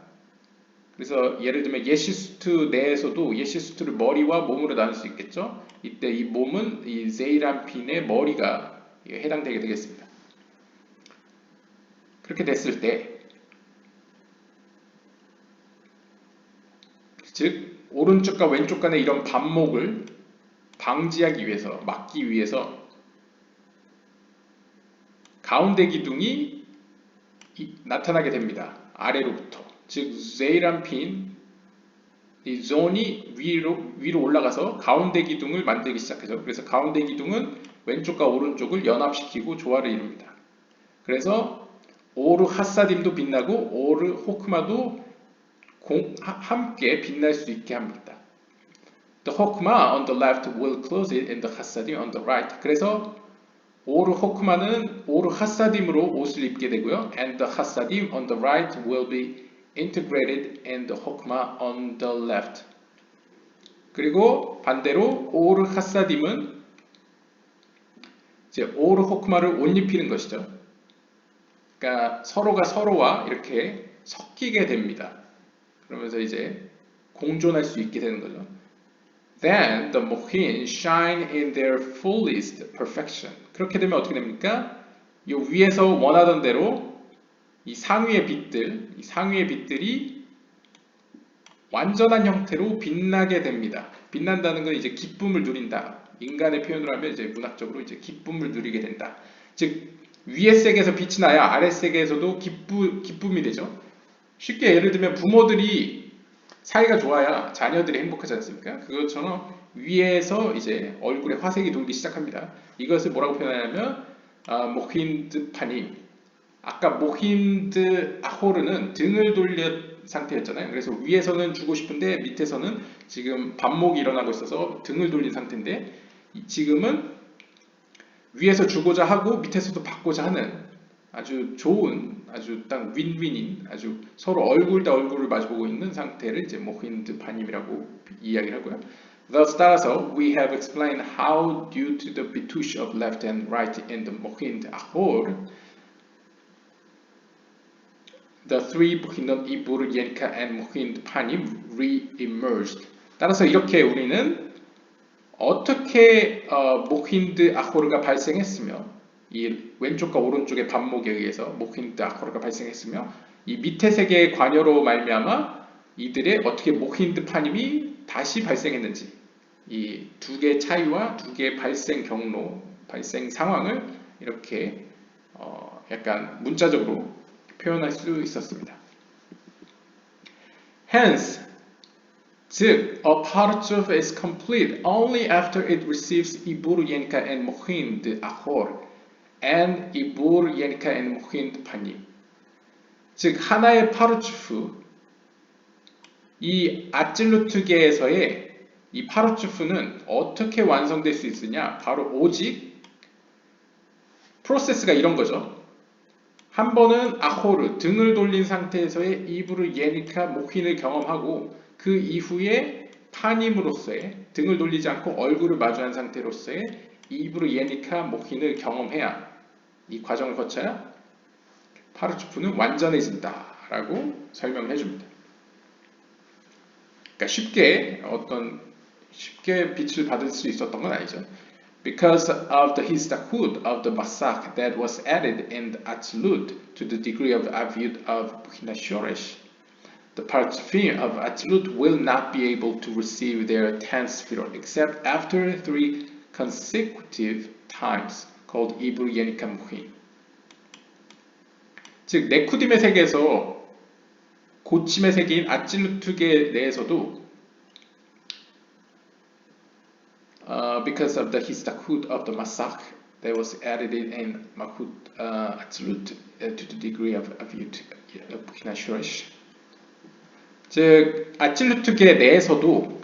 그래서 예를 들면 예시수트 내에서도 예시수트를 머리와 몸으로 나눌 수 있겠죠. 이때 이 몸은 이 제이람핀의 머리가 해당되게 되겠습니다. 그렇게 됐을 때 즉 오른쪽과 왼쪽 간의 이런 반목을 방지하기 위해서 막기 위해서 가운데 기둥이 나타나게 됩니다. 아래로부터 즉 제이람핀 이 존이 위로 올라가서 가운데 기둥을 만들기 시작하죠. 그래서 가운데 기둥은 왼쪽과 오른쪽을 연합시키고 조화를 이룹니다. 그래서 오르 하사딤도 빛나고 오르 호크마도 함께 빛날 수 있게 합니다. The 호크마 on the left will close it and the 하사딤 on the right. 그래서 오르 호크마는 오르 하사딤으로 옷을 입게 되고요. And the 하사딤 on the right will be integrated in the 호크마 on the left. 그리고 반대로 오르 하사딤은 이제 오르 호크마를 옷 입히는 것이죠. 그러니까 서로가 서로와 이렇게 섞이게 됩니다. 그러면서 이제 공존할 수 있게 되는 거죠. Then the mohin shine in their fullest perfection. 그렇게 되면 어떻게 됩니까? 이 위에서 원하던 대로 이 상위의 빛들이 완전한 형태로 빛나게 됩니다. 빛난다는 건 이제 기쁨을 누린다. 인간의 표현으로 하면 이제 문학적으로 이제 기쁨을 누리게 된다. 즉 위의 세계에서 빛이 나야 아래 세계에서도 기쁨이 되죠. 쉽게 예를 들면 부모들이 사이가 좋아야 자녀들이 행복하지 않습니까? 그것처럼 위에서 이제 얼굴에 화색이 돌기 시작합니다. 이것을 뭐라고 표현하냐면 모힌드 파님. 아까 모힌드 아호르는 등을 상태였잖아요. 그래서 위에서는 주고 싶은데 밑에서는 지금 반목이 일어나고 있어서 등을 돌린 상태인데 지금은 위에서 주고자 하고 밑에서도 받고자 하는 아주 좋은 아주 딱 윈윈인 아주 서로 얼굴 대 얼굴을 마주보고 있는 상태를 이제 모힌드 파님이라고 이야기를 하고요. Thus 따라서 we have explained how due to the bitush of left and right in the mohind ahor the three Mohind, Ibur, Yenka and Mohind panim re-emerged. 따라서 이렇게 우리는 어떻게 모힌드 아호르가 발생했으며 이 왼쪽과 오른쪽의 반목에 의해서 모힌드 아호르가 발생했으며 이 밑에 세 개의 관여로 말미암아 이들의 어떻게 모힌드 파님이 다시 발생했는지 이 두 개의 차이와 두 개의 발생 경로, 발생 상황을 이렇게 약간 문자적으로 표현할 수 있었습니다. Hence, 즉, a parachuf is complete only after it receives Ibur Yenka and Mohind Ahor and Ibur Yenka and Mohind Panim. 즉, 하나의 파르추프, 이 아찔루트계에서의 이 파르추프는 어떻게 완성될 수 있으냐? 바로 오직 프로세스가 이런 거죠. 한 번은 아호르, 등을 돌린 상태에서의 이브르 예니카 모힌을 경험하고 그 이후에 파님으로서의 등을 돌리지 않고 얼굴을 마주한 상태로서의 이브르 예니카 모힌을 경험해야 이 과정을 거쳐야 파르추프는 완전해진다 라고 설명을 해줍니다. 그러니까 쉽게 빛을 받을 수 있었던 건 아니죠. Because of the histahud of the masak that was added in the Atzilut to the degree of Avyut of Bechina Shoresh, the Partzufim of Atzilut will not be able to receive their 10th sphirot except after 3 consecutive times called Ibur Yenika Muhin. 즉 네쿠딤의 세계에서 고침의 세계인 아찔루트계 내에서도 because of the histahud of the masak that was added in Malchut Atzilut to the degree of Avyut of Bechina Shoresh. 즉 아찔루트계 내에서도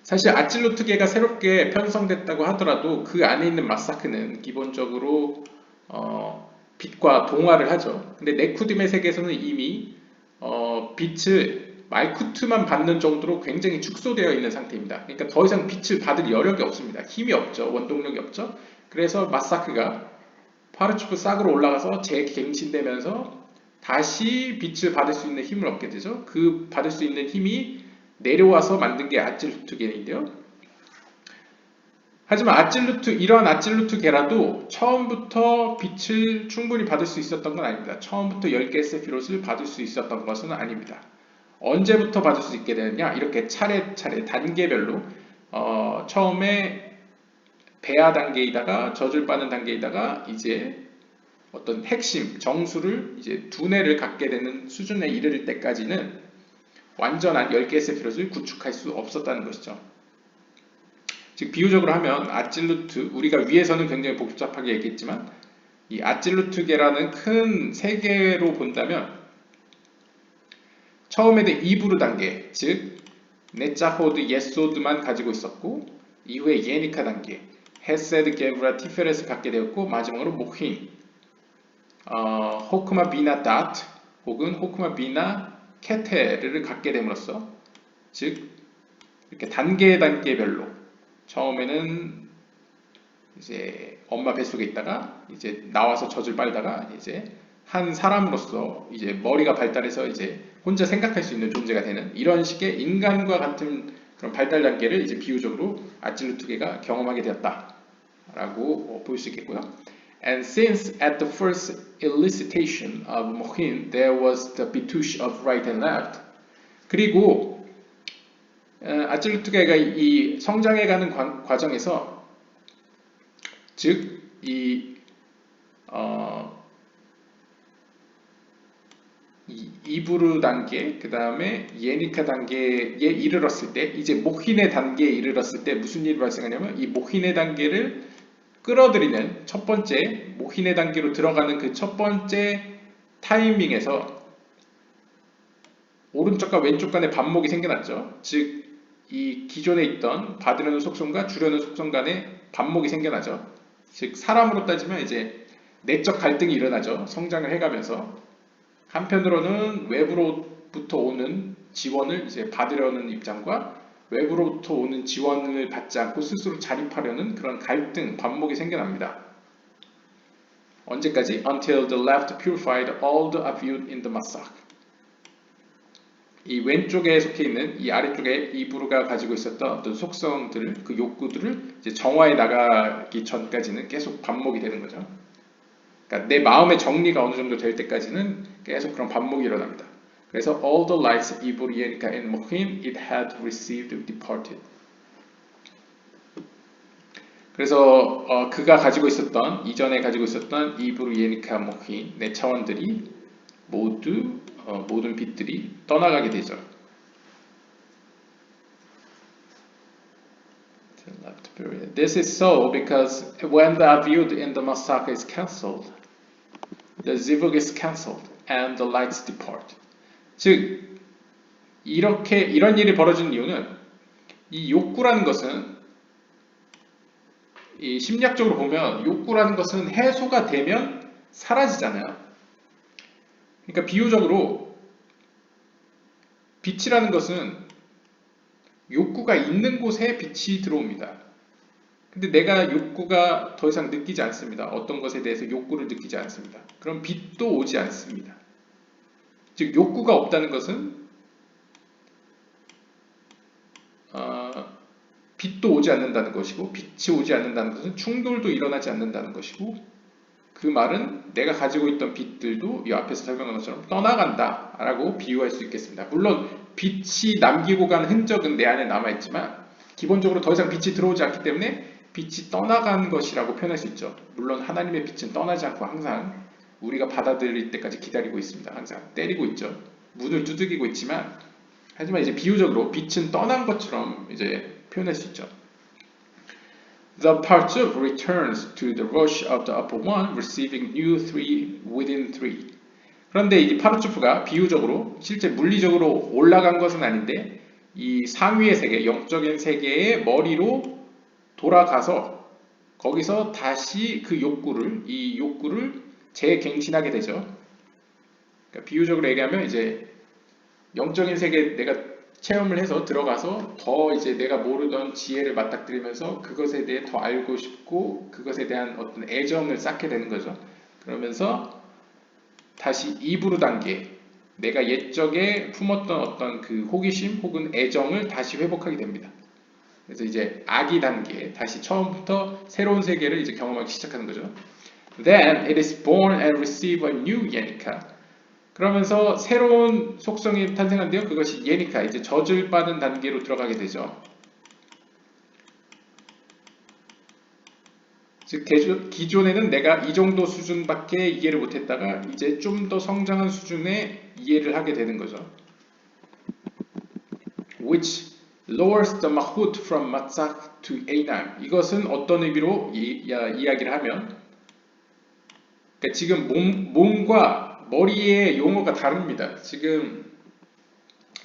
사실 아찔루트계가 새롭게 편성됐다고 하더라도 그 안에 있는 마사크는 기본적으로 빛과 동화를 하죠. 근데 네쿠딤의 세계에서는 이미 빛을 말쿠트만 받는 정도로 굉장히 축소되어 있는 상태입니다. 그러니까 더 이상 빛을 받을 여력이 없습니다. 힘이 없죠. 원동력이 없죠. 그래서 마사크가 파르추프 싹으로 올라가서 재갱신되면서 다시 빛을 받을 수 있는 힘을 얻게 되죠. 그 받을 수 있는 힘이 내려와서 만든 게 아찔루트계인데요. 하지만 이러한 아찔루트계라도 처음부터 빛을 충분히 받을 수 있었던 건 아닙니다. 처음부터 10개의 세피롯을 받을 수 있었던 것은 아닙니다. 언제부터 받을 수 있게 되느냐? 이렇게 차례차례 단계별로 처음에 배아 단계이다가 젖을 빠는 단계이다가 이제 어떤 핵심 정수를 이제 두뇌를 갖게 되는 수준에 이를 때까지는 완전한 10개의 세피롯을 구축할 수 없었다는 것이죠. 즉 비유적으로 하면 아찔루트, 우리가 위에서는 굉장히 복잡하게 얘기했지만 이 아찔루트계라는 큰 세계로 본다면 처음에는 이브르 단계, 즉 네짜호드, 예소드만 가지고 있었고 이후에 예니카 단계, 헤세드, 게브라, 티페렛을 갖게 되었고 마지막으로 모힌, 호크마 비나 다트 혹은 호크마 비나 케테르를 갖게 됨으로써 즉 이렇게 단계별로 처음에는 이제 엄마 뱃속에 있다가 이제 나와서 젖을 빨다가 이제 한 사람으로서 이제 머리가 발달해서 이제 혼자 생각할 수 있는 존재가 되는 이런 식의 인간과 같은 그런 발달 단계를 이제 비유적으로 아찔루트계가 경험하게 되었다라고 볼 수 있겠고요. And since at the first elicitation of Mohin there was the bitush of right and left, 그리고 아찔루트계가 이 성장해가는 과정에서 즉 이 이브르 단계, 그 다음에 예니카 단계에 이르렀을 때, 이제 모힌의 단계에 이르렀을 때 무슨 일이 발생하냐면 이 모힌의 단계를 끌어들이는 첫 번째 모힌의 단계로 들어가는 그 첫 번째 타이밍에서 오른쪽과 왼쪽 간에 반목이 생겨났죠. 즉, 이 기존에 있던 받으려는 속성과 주려는 속성 간에 반목이 생겨나죠. 즉, 사람으로 따지면 이제 내적 갈등이 일어나죠. 성장을 해가면서. 한편으로는 외부로부터 오는 지원을 이제 받으려는 입장과 외부로부터 오는 지원을 받지 않고 스스로 자립하려는 그런 갈등, 반목이 생겨납니다. 언제까지? Until the left purified all the abuse in the massacre. 이 왼쪽에 속해 있는 이 아래쪽에 이브루가 가지고 있었던 어떤 속성들을, 그 욕구들을 이제 정화해 나가기 전까지는 계속 반목이 되는 거죠. 그러니까 내 마음의 정리가 어느 정도 될 때까지는 계속 그런 반목이 일어납니다. 그래서 all the lights 이브루 예니카 and 모힌 it had received departed. 그래서 그가 가지고 있었던 이전에 가지고 있었던 이브루 예니카 모힌 네 차원들이 모두 모든 빛들이 떠나가게 되죠. This is so because when the Aviud in the massacre is cancelled, the zivug is cancelled and the lights depart. 즉 이런 일이 벌어지는 이유는 이 욕구라는 것은 이 심리학적으로 보면 욕구라는 것은 해소가 되면 사라지잖아요. 그러니까 비유적으로 빛이라는 것은 욕구가 있는 곳에 빛이 들어옵니다. 근데 내가 욕구가 더 이상 느끼지 않습니다. 어떤 것에 대해서 욕구를 느끼지 않습니다. 그럼 빛도 오지 않습니다. 즉 욕구가 없다는 것은 빛도 오지 않는다는 것이고 빛이 오지 않는다는 것은 충돌도 일어나지 않는다는 것이고 그 말은 내가 가지고 있던 빛들도 이 앞에서 설명한 것처럼 떠나간다 라고 비유할 수 있겠습니다. 물론 빛이 남기고 간 흔적은 내 안에 남아있지만 기본적으로 더 이상 빛이 들어오지 않기 때문에 빛이 떠나간 것이라고 표현할 수 있죠. 물론 하나님의 빛은 떠나지 않고 항상 우리가 받아들일 때까지 기다리고 있습니다. 항상 때리고 있죠. 문을 두들기고 있지만 하지만 이제 비유적으로 빛은 떠난 것처럼 이제 표현할 수 있죠. The partsuf returns to the rush of the upper one, receiving new three within three. 그런데 이 파르츠프가 비유적으로 실제 물리적으로 올라간 것은 아닌데 이 상위의 세계, 영적인 세계의 머리로 돌아가서 거기서 다시 그 이 욕구를 재갱신하게 되죠. 그러니까 비유적으로 얘기하면 이제 영적인 세계에 내가 체험을 해서 들어가서 더 이제 내가 모르던 지혜를 맞닥뜨리면서 그것에 대해 더 알고 싶고 그것에 대한 어떤 애정을 쌓게 되는 거죠. 그러면서 다시 이브루 단계, 내가 옛적에 품었던 어떤 그 호기심 혹은 애정을 다시 회복하게 됩니다. 그래서 이제 아기 단계, 다시 처음부터 새로운 세계를 이제 경험하기 시작하는 거죠. Then it is born and receive a new yenika. 그러면서 새로운 속성이 탄생한데요. 그것이 예니카, 이제 젖을 받은 단계로 들어가게 되죠. 즉 기존에는 내가 이 정도 수준밖에 이해를 못했다가 이제 좀 더 성장한 수준의 이해를 하게 되는 거죠. Which lowers the mahut from matzak to einam. 이것은 어떤 의미로 이야기를 하면 그러니까 지금 몸과 머리의 용어가 다릅니다. 지금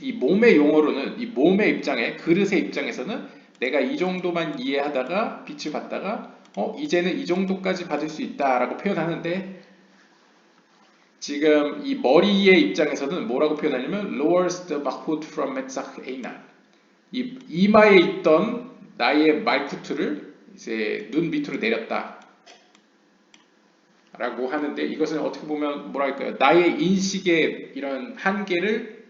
이 몸의 용어로는 이 몸의 입장에 그릇의 입장에서는 내가 이 정도만 이해하다가 빛을 받다가 이제는 이 정도까지 받을 수 있다라고 표현하는데 지금 이 머리의 입장에서는 뭐라고 표현하냐면 lowers the mahut from metzach einam. 이 이마에 있던 나의 말쿠트를 이제 눈 밑으로 내렸다. 라고 하는데 이것은 어떻게 보면 뭐랄까요? 나의 인식의 이런 한계를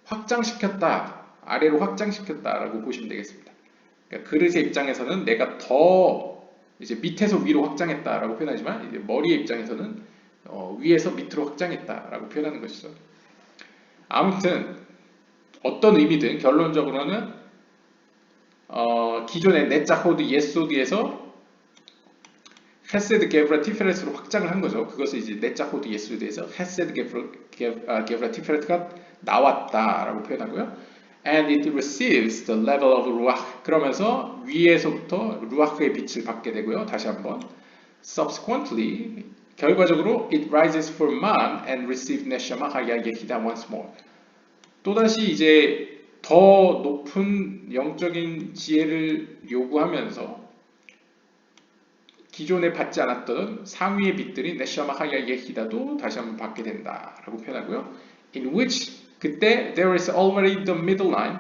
확장시켰다. 아래로 확장시켰다라고 보시면 되겠습니다. 그러니까 그릇의 입장에서는 내가 더 이제 밑에서 위로 확장했다라고 표현하지만 이제 머리의 입장에서는 위에서 밑으로 확장했다라고 표현하는 것이죠. 아무튼 어떤 의미든 결론적으로는 기존의 네자호드 예소드에서 헤세드 게브라 티페레트로 확장을 한 거죠. 그것을 이제 네자호드 예소드에서 헤세드 게브라 티페레트가 나왔다라고 표현하고요. And it receives the level of ruach. 그러면서 위에서부터 루아흐의 빛을 받게 되고요. 다시 한번. Subsequently, 결과적으로 it rises for man and receives neshama haya yehida once more. 또다시 이제 더 높은 영적인 지혜를 요구하면서 기존에 받지 않았던 상위의 빛들이 네셔마 하야 예히다도 다시 한번 받게 된다라고 표현하고요. In which 그때 there is already the middle line.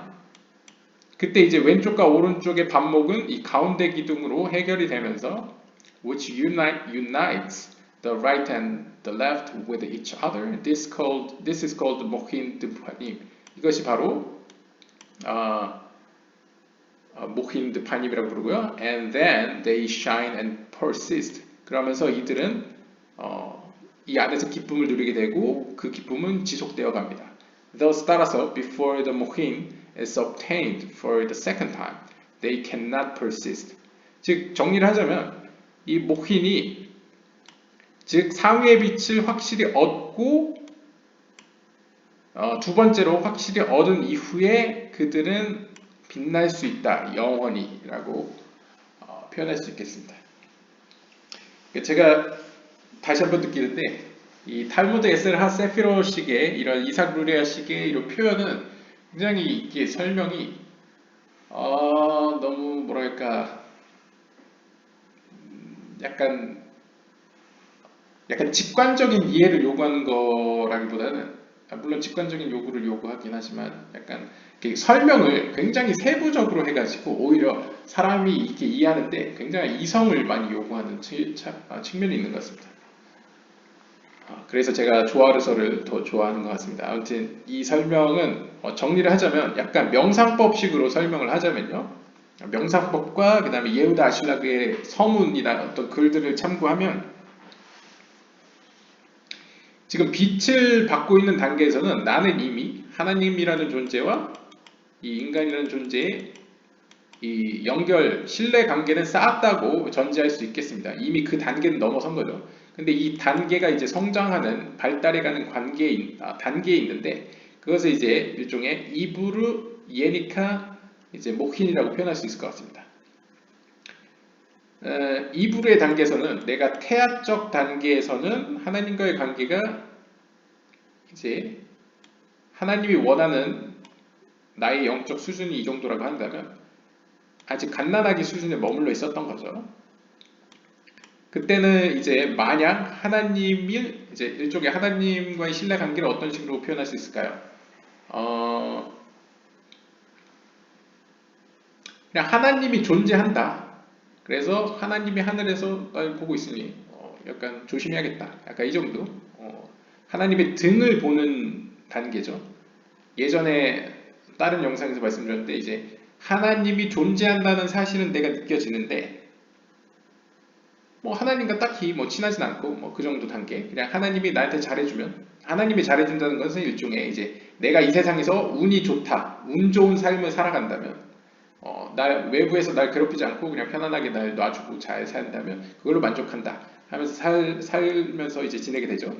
그때 이제 왼쪽과 오른쪽의 반목은 이 가운데 기둥으로 해결이 되면서 which unites the right and the left with each other. This is called 모힌 드파님. 이것이 바로 모힌 드파님이라고 부르고요. And then they shine and persist. 그러면서 이들은 이 안에서 기쁨을 누리게 되고 그 기쁨은 지속되어 갑니다. Thus 따라서 before the 모힌 is obtained for the second time, they cannot persist. 즉 정리를 하자면 이 모힌이 즉 상위의 빛을 확실히 얻고 두 번째로 확실히 얻은 이후에 그들은 빛날 수 있다, 영원히라고 표현할 수 있겠습니다. 제가 다시 한번 느끼는데 이 탈무드 에셀 하 세피로식의 이런 이삭 루리아식의 이런 표현은 굉장히 이게 설명이 너무 뭐랄까 약간 직관적인 이해를 요구하는 거라기보다는 물론 직관적인 요구를 요구하긴 하지만 약간 설명을 굉장히 세부적으로 해가지고 오히려 사람이 이렇게 이해하는데 굉장히 이성을 많이 요구하는 측면이 있는 것 같습니다. 그래서 제가 조아르서를 더 좋아하는 것 같습니다. 아무튼 이 설명은 정리를 하자면 약간 명상법식으로 설명을 하자면요. 명상법과 그 다음에 예후다 아실라그의 서문이나 어떤 글들을 참고하면 지금 빛을 받고 있는 단계에서는 나는 이미 하나님이라는 존재와 이 인간이라는 존재의 이 연결, 신뢰 관계는 쌓았다고 전제할 수 있겠습니다. 이미 그 단계는 넘어선 거죠. 근데 이 단계가 이제 성장하는, 발달해가는 단계에 있는데 그것을 이제 일종의 이브르 예니카 이제 목힌이라고 표현할 수 있을 것 같습니다. 이브르의 단계에서는 내가 태아적 단계에서는 하나님과의 관계가 이제 하나님이 원하는 나의 영적 수준이 이 정도라고 한다면 아직 갓난아기 수준에 머물러 있었던 거죠. 그때는 이제 만약 하나님이 이제 일종의 하나님과의 신뢰 관계를 어떤 식으로 표현할 수 있을까요? 그냥 하나님이 존재한다. 그래서 하나님이 하늘에서 날 보고 있으니 약간 조심해야겠다. 약간 이 정도. 하나님의 등을 보는 단계죠. 예전에 다른 영상에서 말씀드렸는데 이제 하나님이 존재한다는 사실은 내가 느껴지는데 뭐 하나님과 딱히 뭐 친하진 않고 뭐 그 정도 단계. 그냥 하나님이 나한테 잘해주면 하나님이 잘해준다는 것은 일종의 이제 내가 이 세상에서 운이 좋다, 운 좋은 삶을 살아간다면 날 외부에서 날 괴롭히지 않고 그냥 편안하게 날 놔주고 잘 산다면 그걸로 만족한다 하면서 살면서 이제 지내게 되죠.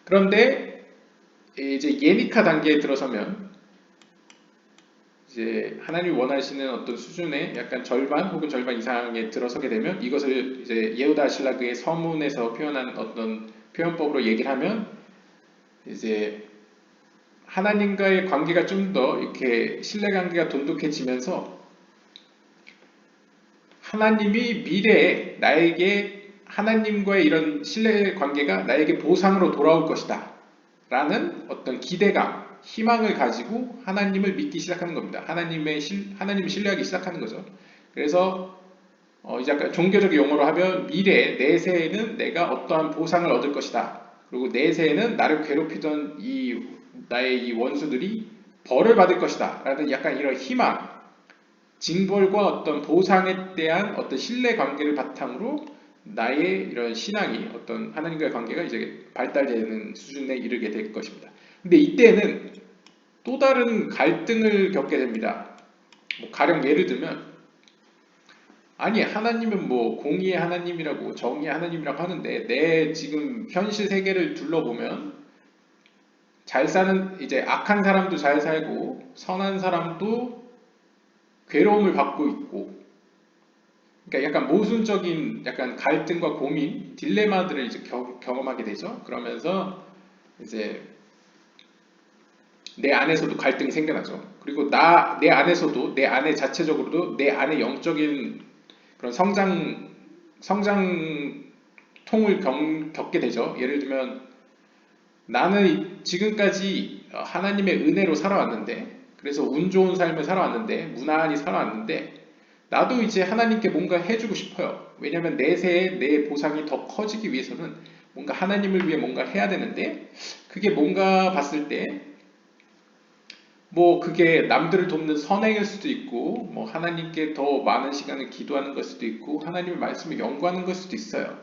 그런데 이제 예니카 단계에 들어서면 이제 하나님이 원하시는 어떤 수준의 약간 절반 혹은 절반 이상에 들어서게 되면 이것을 이제 예후다 아실라그의 서문에서 표현한 어떤 표현법으로 얘기를 하면 이제 하나님과의 관계가 좀 더 이렇게 신뢰관계가 돈독해지면서 하나님이 미래에 나에게 하나님과의 이런 신뢰관계가 나에게 보상으로 돌아올 것이다 라는 어떤 기대감, 희망을 가지고 하나님을 믿기 시작하는 겁니다. 하나님을 신뢰하기 시작하는 거죠. 그래서 이제 약간 종교적 용어로 하면 미래 내세에는 내가 어떠한 보상을 얻을 것이다. 그리고 내세에는 나를 괴롭히던 나의 이 원수들이 벌을 받을 것이다. 라는 약간 이런 희망, 징벌과 어떤 보상에 대한 어떤 신뢰 관계를 바탕으로 나의 이런 신앙이 어떤 하나님과의 관계가 이제 발달되는 수준에 이르게 될 것입니다. 근데 이때는 또 다른 갈등을 겪게 됩니다. 뭐 가령 예를 들면 아니 하나님은 뭐 공의의 하나님이라고 정의의 하나님이라고 하는데 내 지금 현실 세계를 둘러보면 잘 사는 이제 악한 사람도 잘 살고 선한 사람도 괴로움을 받고 있고 그러니까 약간 모순적인 약간 갈등과 고민, 딜레마들을 이제 경험하게 되죠. 그러면서 이제 내 안에서도 갈등이 생겨나죠. 그리고 내 안에서도, 내 안에 자체적으로도 내 안에 영적인 그런 성장 통을 겪게 되죠. 예를 들면 나는 지금까지 하나님의 은혜로 살아왔는데, 그래서 운 좋은 삶을 살아왔는데, 무난히 살아왔는데, 나도 이제 하나님께 뭔가 해주고 싶어요. 왜냐하면 내세에 내 보상이 더 커지기 위해서는 뭔가 하나님을 위해 뭔가 해야 되는데, 그게 뭔가 봤을 때, 뭐 그게 남들을 돕는 선행일 수도 있고, 뭐 하나님께 더 많은 시간을 기도하는 걸 수도 있고, 하나님의 말씀을 연구하는 걸 수도 있어요.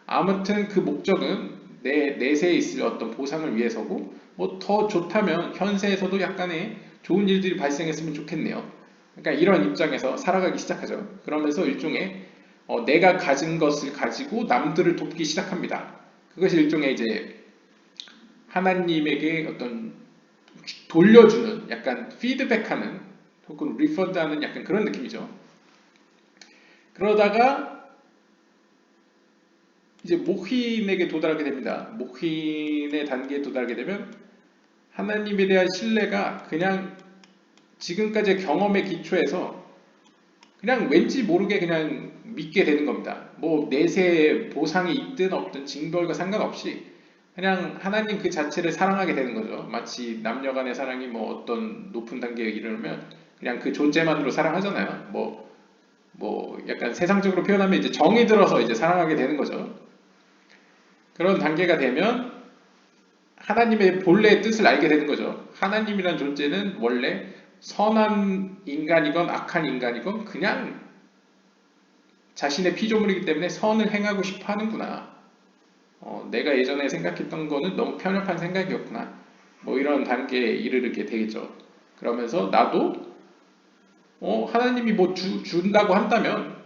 아무튼 그 목적은 내 내세에 있을 어떤 보상을 위해서고, 뭐 더 좋다면 현세에서도 약간의 좋은 일들이 발생했으면 좋겠네요. 그러니까 이런 입장에서 살아가기 시작하죠. 그러면서 일종의 내가 가진 것을 가지고 남들을 돕기 시작합니다. 그것이 일종의 이제 하나님에게 어떤 돌려주는, 약간 피드백하는 혹은 리펀드하는 약간 그런 느낌이죠. 그러다가 이제 목회인에게 도달하게 됩니다. 목회인의 단계에 도달하게 되면 하나님에 대한 신뢰가 그냥 지금까지의 경험의 기초에서 그냥 왠지 모르게 그냥 믿게 되는 겁니다. 뭐 내세에 보상이 있든 없든 징벌과 상관없이 그냥 하나님 그 자체를 사랑하게 되는 거죠. 마치 남녀간의 사랑이 뭐 어떤 높은 단계에 이르면 그냥 그 존재만으로 사랑하잖아요. 뭐 약간 세상적으로 표현하면 이제 정이 들어서 이제 사랑하게 되는 거죠. 그런 단계가 되면 하나님의 본래의 뜻을 알게 되는 거죠. 하나님이란 존재는 원래 선한 인간이건 악한 인간이건 그냥 자신의 피조물이기 때문에 선을 행하고 싶어 하는구나. 내가 예전에 생각했던 거는 너무 편협한 생각이었구나. 뭐 이런 단계에 이르게 되겠죠. 그러면서 나도 하나님이 뭐 준다고 한다면,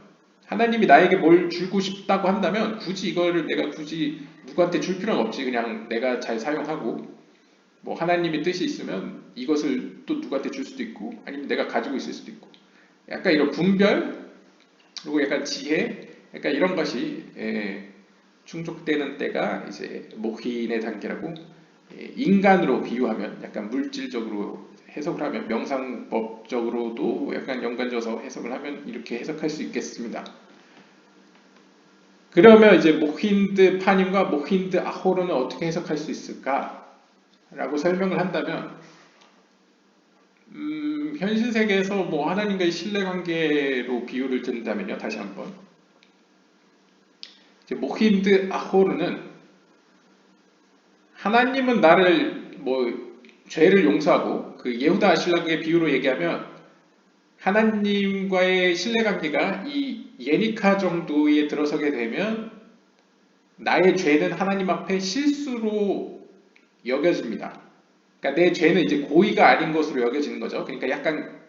하나님이 나에게 뭘 주고 싶다고 한다면 굳이 이거를 내가 굳이 누구한테 줄 필요는 없지. 그냥 내가 잘 사용하고, 뭐 하나님의 뜻이 있으면 이것을 또 누구한테 줄 수도 있고, 아니면 내가 가지고 있을 수도 있고, 약간 이런 분별, 그리고 약간 지혜, 약간 이런 것이 충족되는 때가 이제 목회인의 단계라고, 인간으로 비유하면, 약간 물질적으로 해석을 하면, 명상법적으로도 약간 연관져서 해석을 하면 이렇게 해석할 수 있겠습니다. 그러면 이제 목힌드 파님과 목힌드 아호르는 어떻게 해석할 수 있을까? 라고 설명을 한다면, 현실 세계에서 뭐 하나님과의 신뢰관계로 비유를 든다면요, 다시 한번 이제 모힌드 아호르는 하나님은 나를 뭐 죄를 용서하고, 그 예후다 아실락의 비유로 얘기하면 하나님과의 신뢰관계가 이 예니카 정도에 들어서게 되면 나의 죄는 하나님 앞에 실수로 여겨집니다. 그러니까 내 죄는 이제 고의가 아닌 것으로 여겨지는 거죠. 그러니까 약간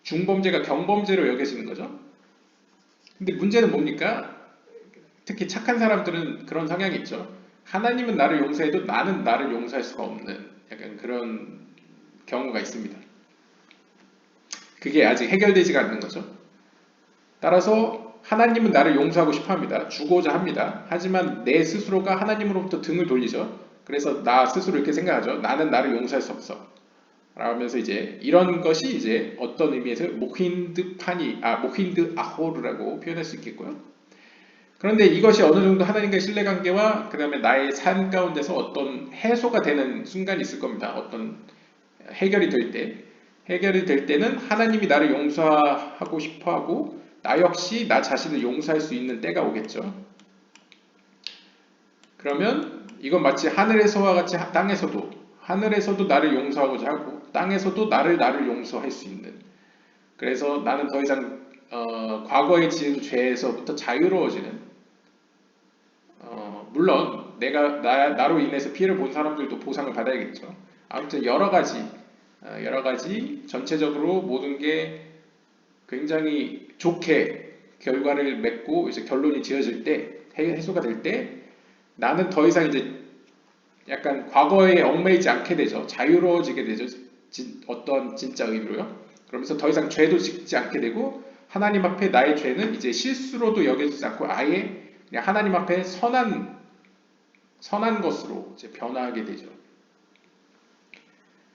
중범죄가 경범죄로 여겨지는 거죠. 근데 문제는 뭡니까? 특히 착한 사람들은 그런 성향이 있죠. 하나님은 나를 용서해도 나는 나를 용서할 수가 없는 약간 그런 경우가 있습니다. 그게 아직 해결되지가 않는 거죠. 따라서 하나님은 나를 용서하고 싶어 합니다. 주고자 합니다. 하지만 내 스스로가 하나님으로부터 등을 돌리죠. 그래서 나 스스로 이렇게 생각하죠. 나는 나를 용서할 수 없어. 라면서 이제 이런 것이 이제 어떤 의미에서 목힌드 아호르라고 표현할 수 있겠고요. 그런데 이것이 어느 정도 하나님과의 신뢰관계와 그 다음에 나의 삶 가운데서 어떤 해소가 되는 순간이 있을 겁니다. 어떤 해결이 될 때. 해결이 될 때는 하나님이 나를 용서하고 싶어 하고 나 역시 나 자신을 용서할 수 있는 때가 오겠죠. 그러면 이건 마치 하늘에서와 같이 하늘에서도 나를 용서하고자 하고 땅에서도 나를 용서할 수 있는, 그래서 나는 더 이상 과거에 지은 죄에서부터 자유로워지는, 물론 나로 인해서 피해를 본 사람들도 보상을 받아야겠죠. 아무튼 여러 가지 전체적으로 모든 게 굉장히 좋게 결과를 맺고 이제 결론이 지어질 때, 해소가 될 때 나는 더 이상 이제 약간 과거에 얽매이지 않게 되죠. 자유로워지게 되죠. 어떤 진짜 의미로요. 그러면서 더 이상 죄도 짓지 않게 되고 하나님 앞에 나의 죄는 이제 실수로도 여겨지지 않고 아예 그냥 하나님 앞에 선한 것으로 이제 변화하게 되죠.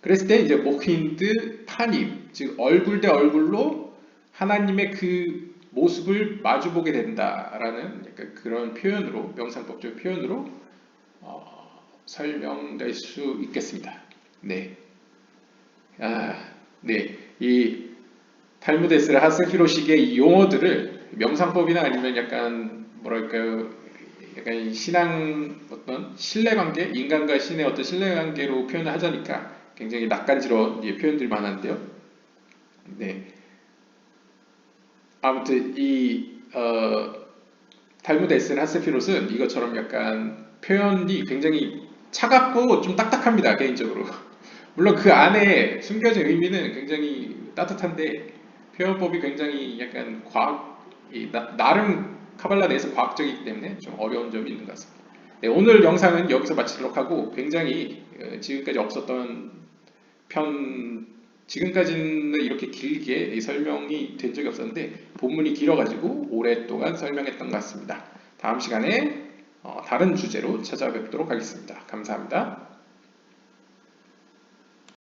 그랬을 때 이제 모힌드 파님, 즉 얼굴 대 얼굴로 하나님의 그 모습을 마주보게 된다라는 약간 그런 표현으로, 명상법적 표현으로 설명될 수 있겠습니다. 네. 네. 이 탈무데스라 하스피로식의 이 용어들을 명상법이나 아니면 약간 뭐랄까요, 약간 신앙 어떤 신뢰관계, 인간과 신의 어떤 신뢰관계로 표현을 하자니까 굉장히 낯간지러운 표현들이 많은데요. 네. 아무튼 이 탈무드 에센 하스피롯은 이것처럼 약간 표현이 굉장히 차갑고 좀 딱딱합니다, 개인적으로. 물론 그 안에 숨겨진 의미는 굉장히 따뜻한데 표현법이 굉장히 약간 나름 카발라 내에서 과학적이기 때문에 좀 어려운 점이 있는 것 같습니다. 네, 오늘 영상은 여기서 마치도록 하고 굉장히 지금까지 없었던 편 지금까지는 이렇게 길게 설명이 된 적이 없었는데 본문이 길어가지고 오랫동안 설명했던 것 같습니다. 다음 시간에 다른 주제로 찾아뵙도록 하겠습니다. 감사합니다.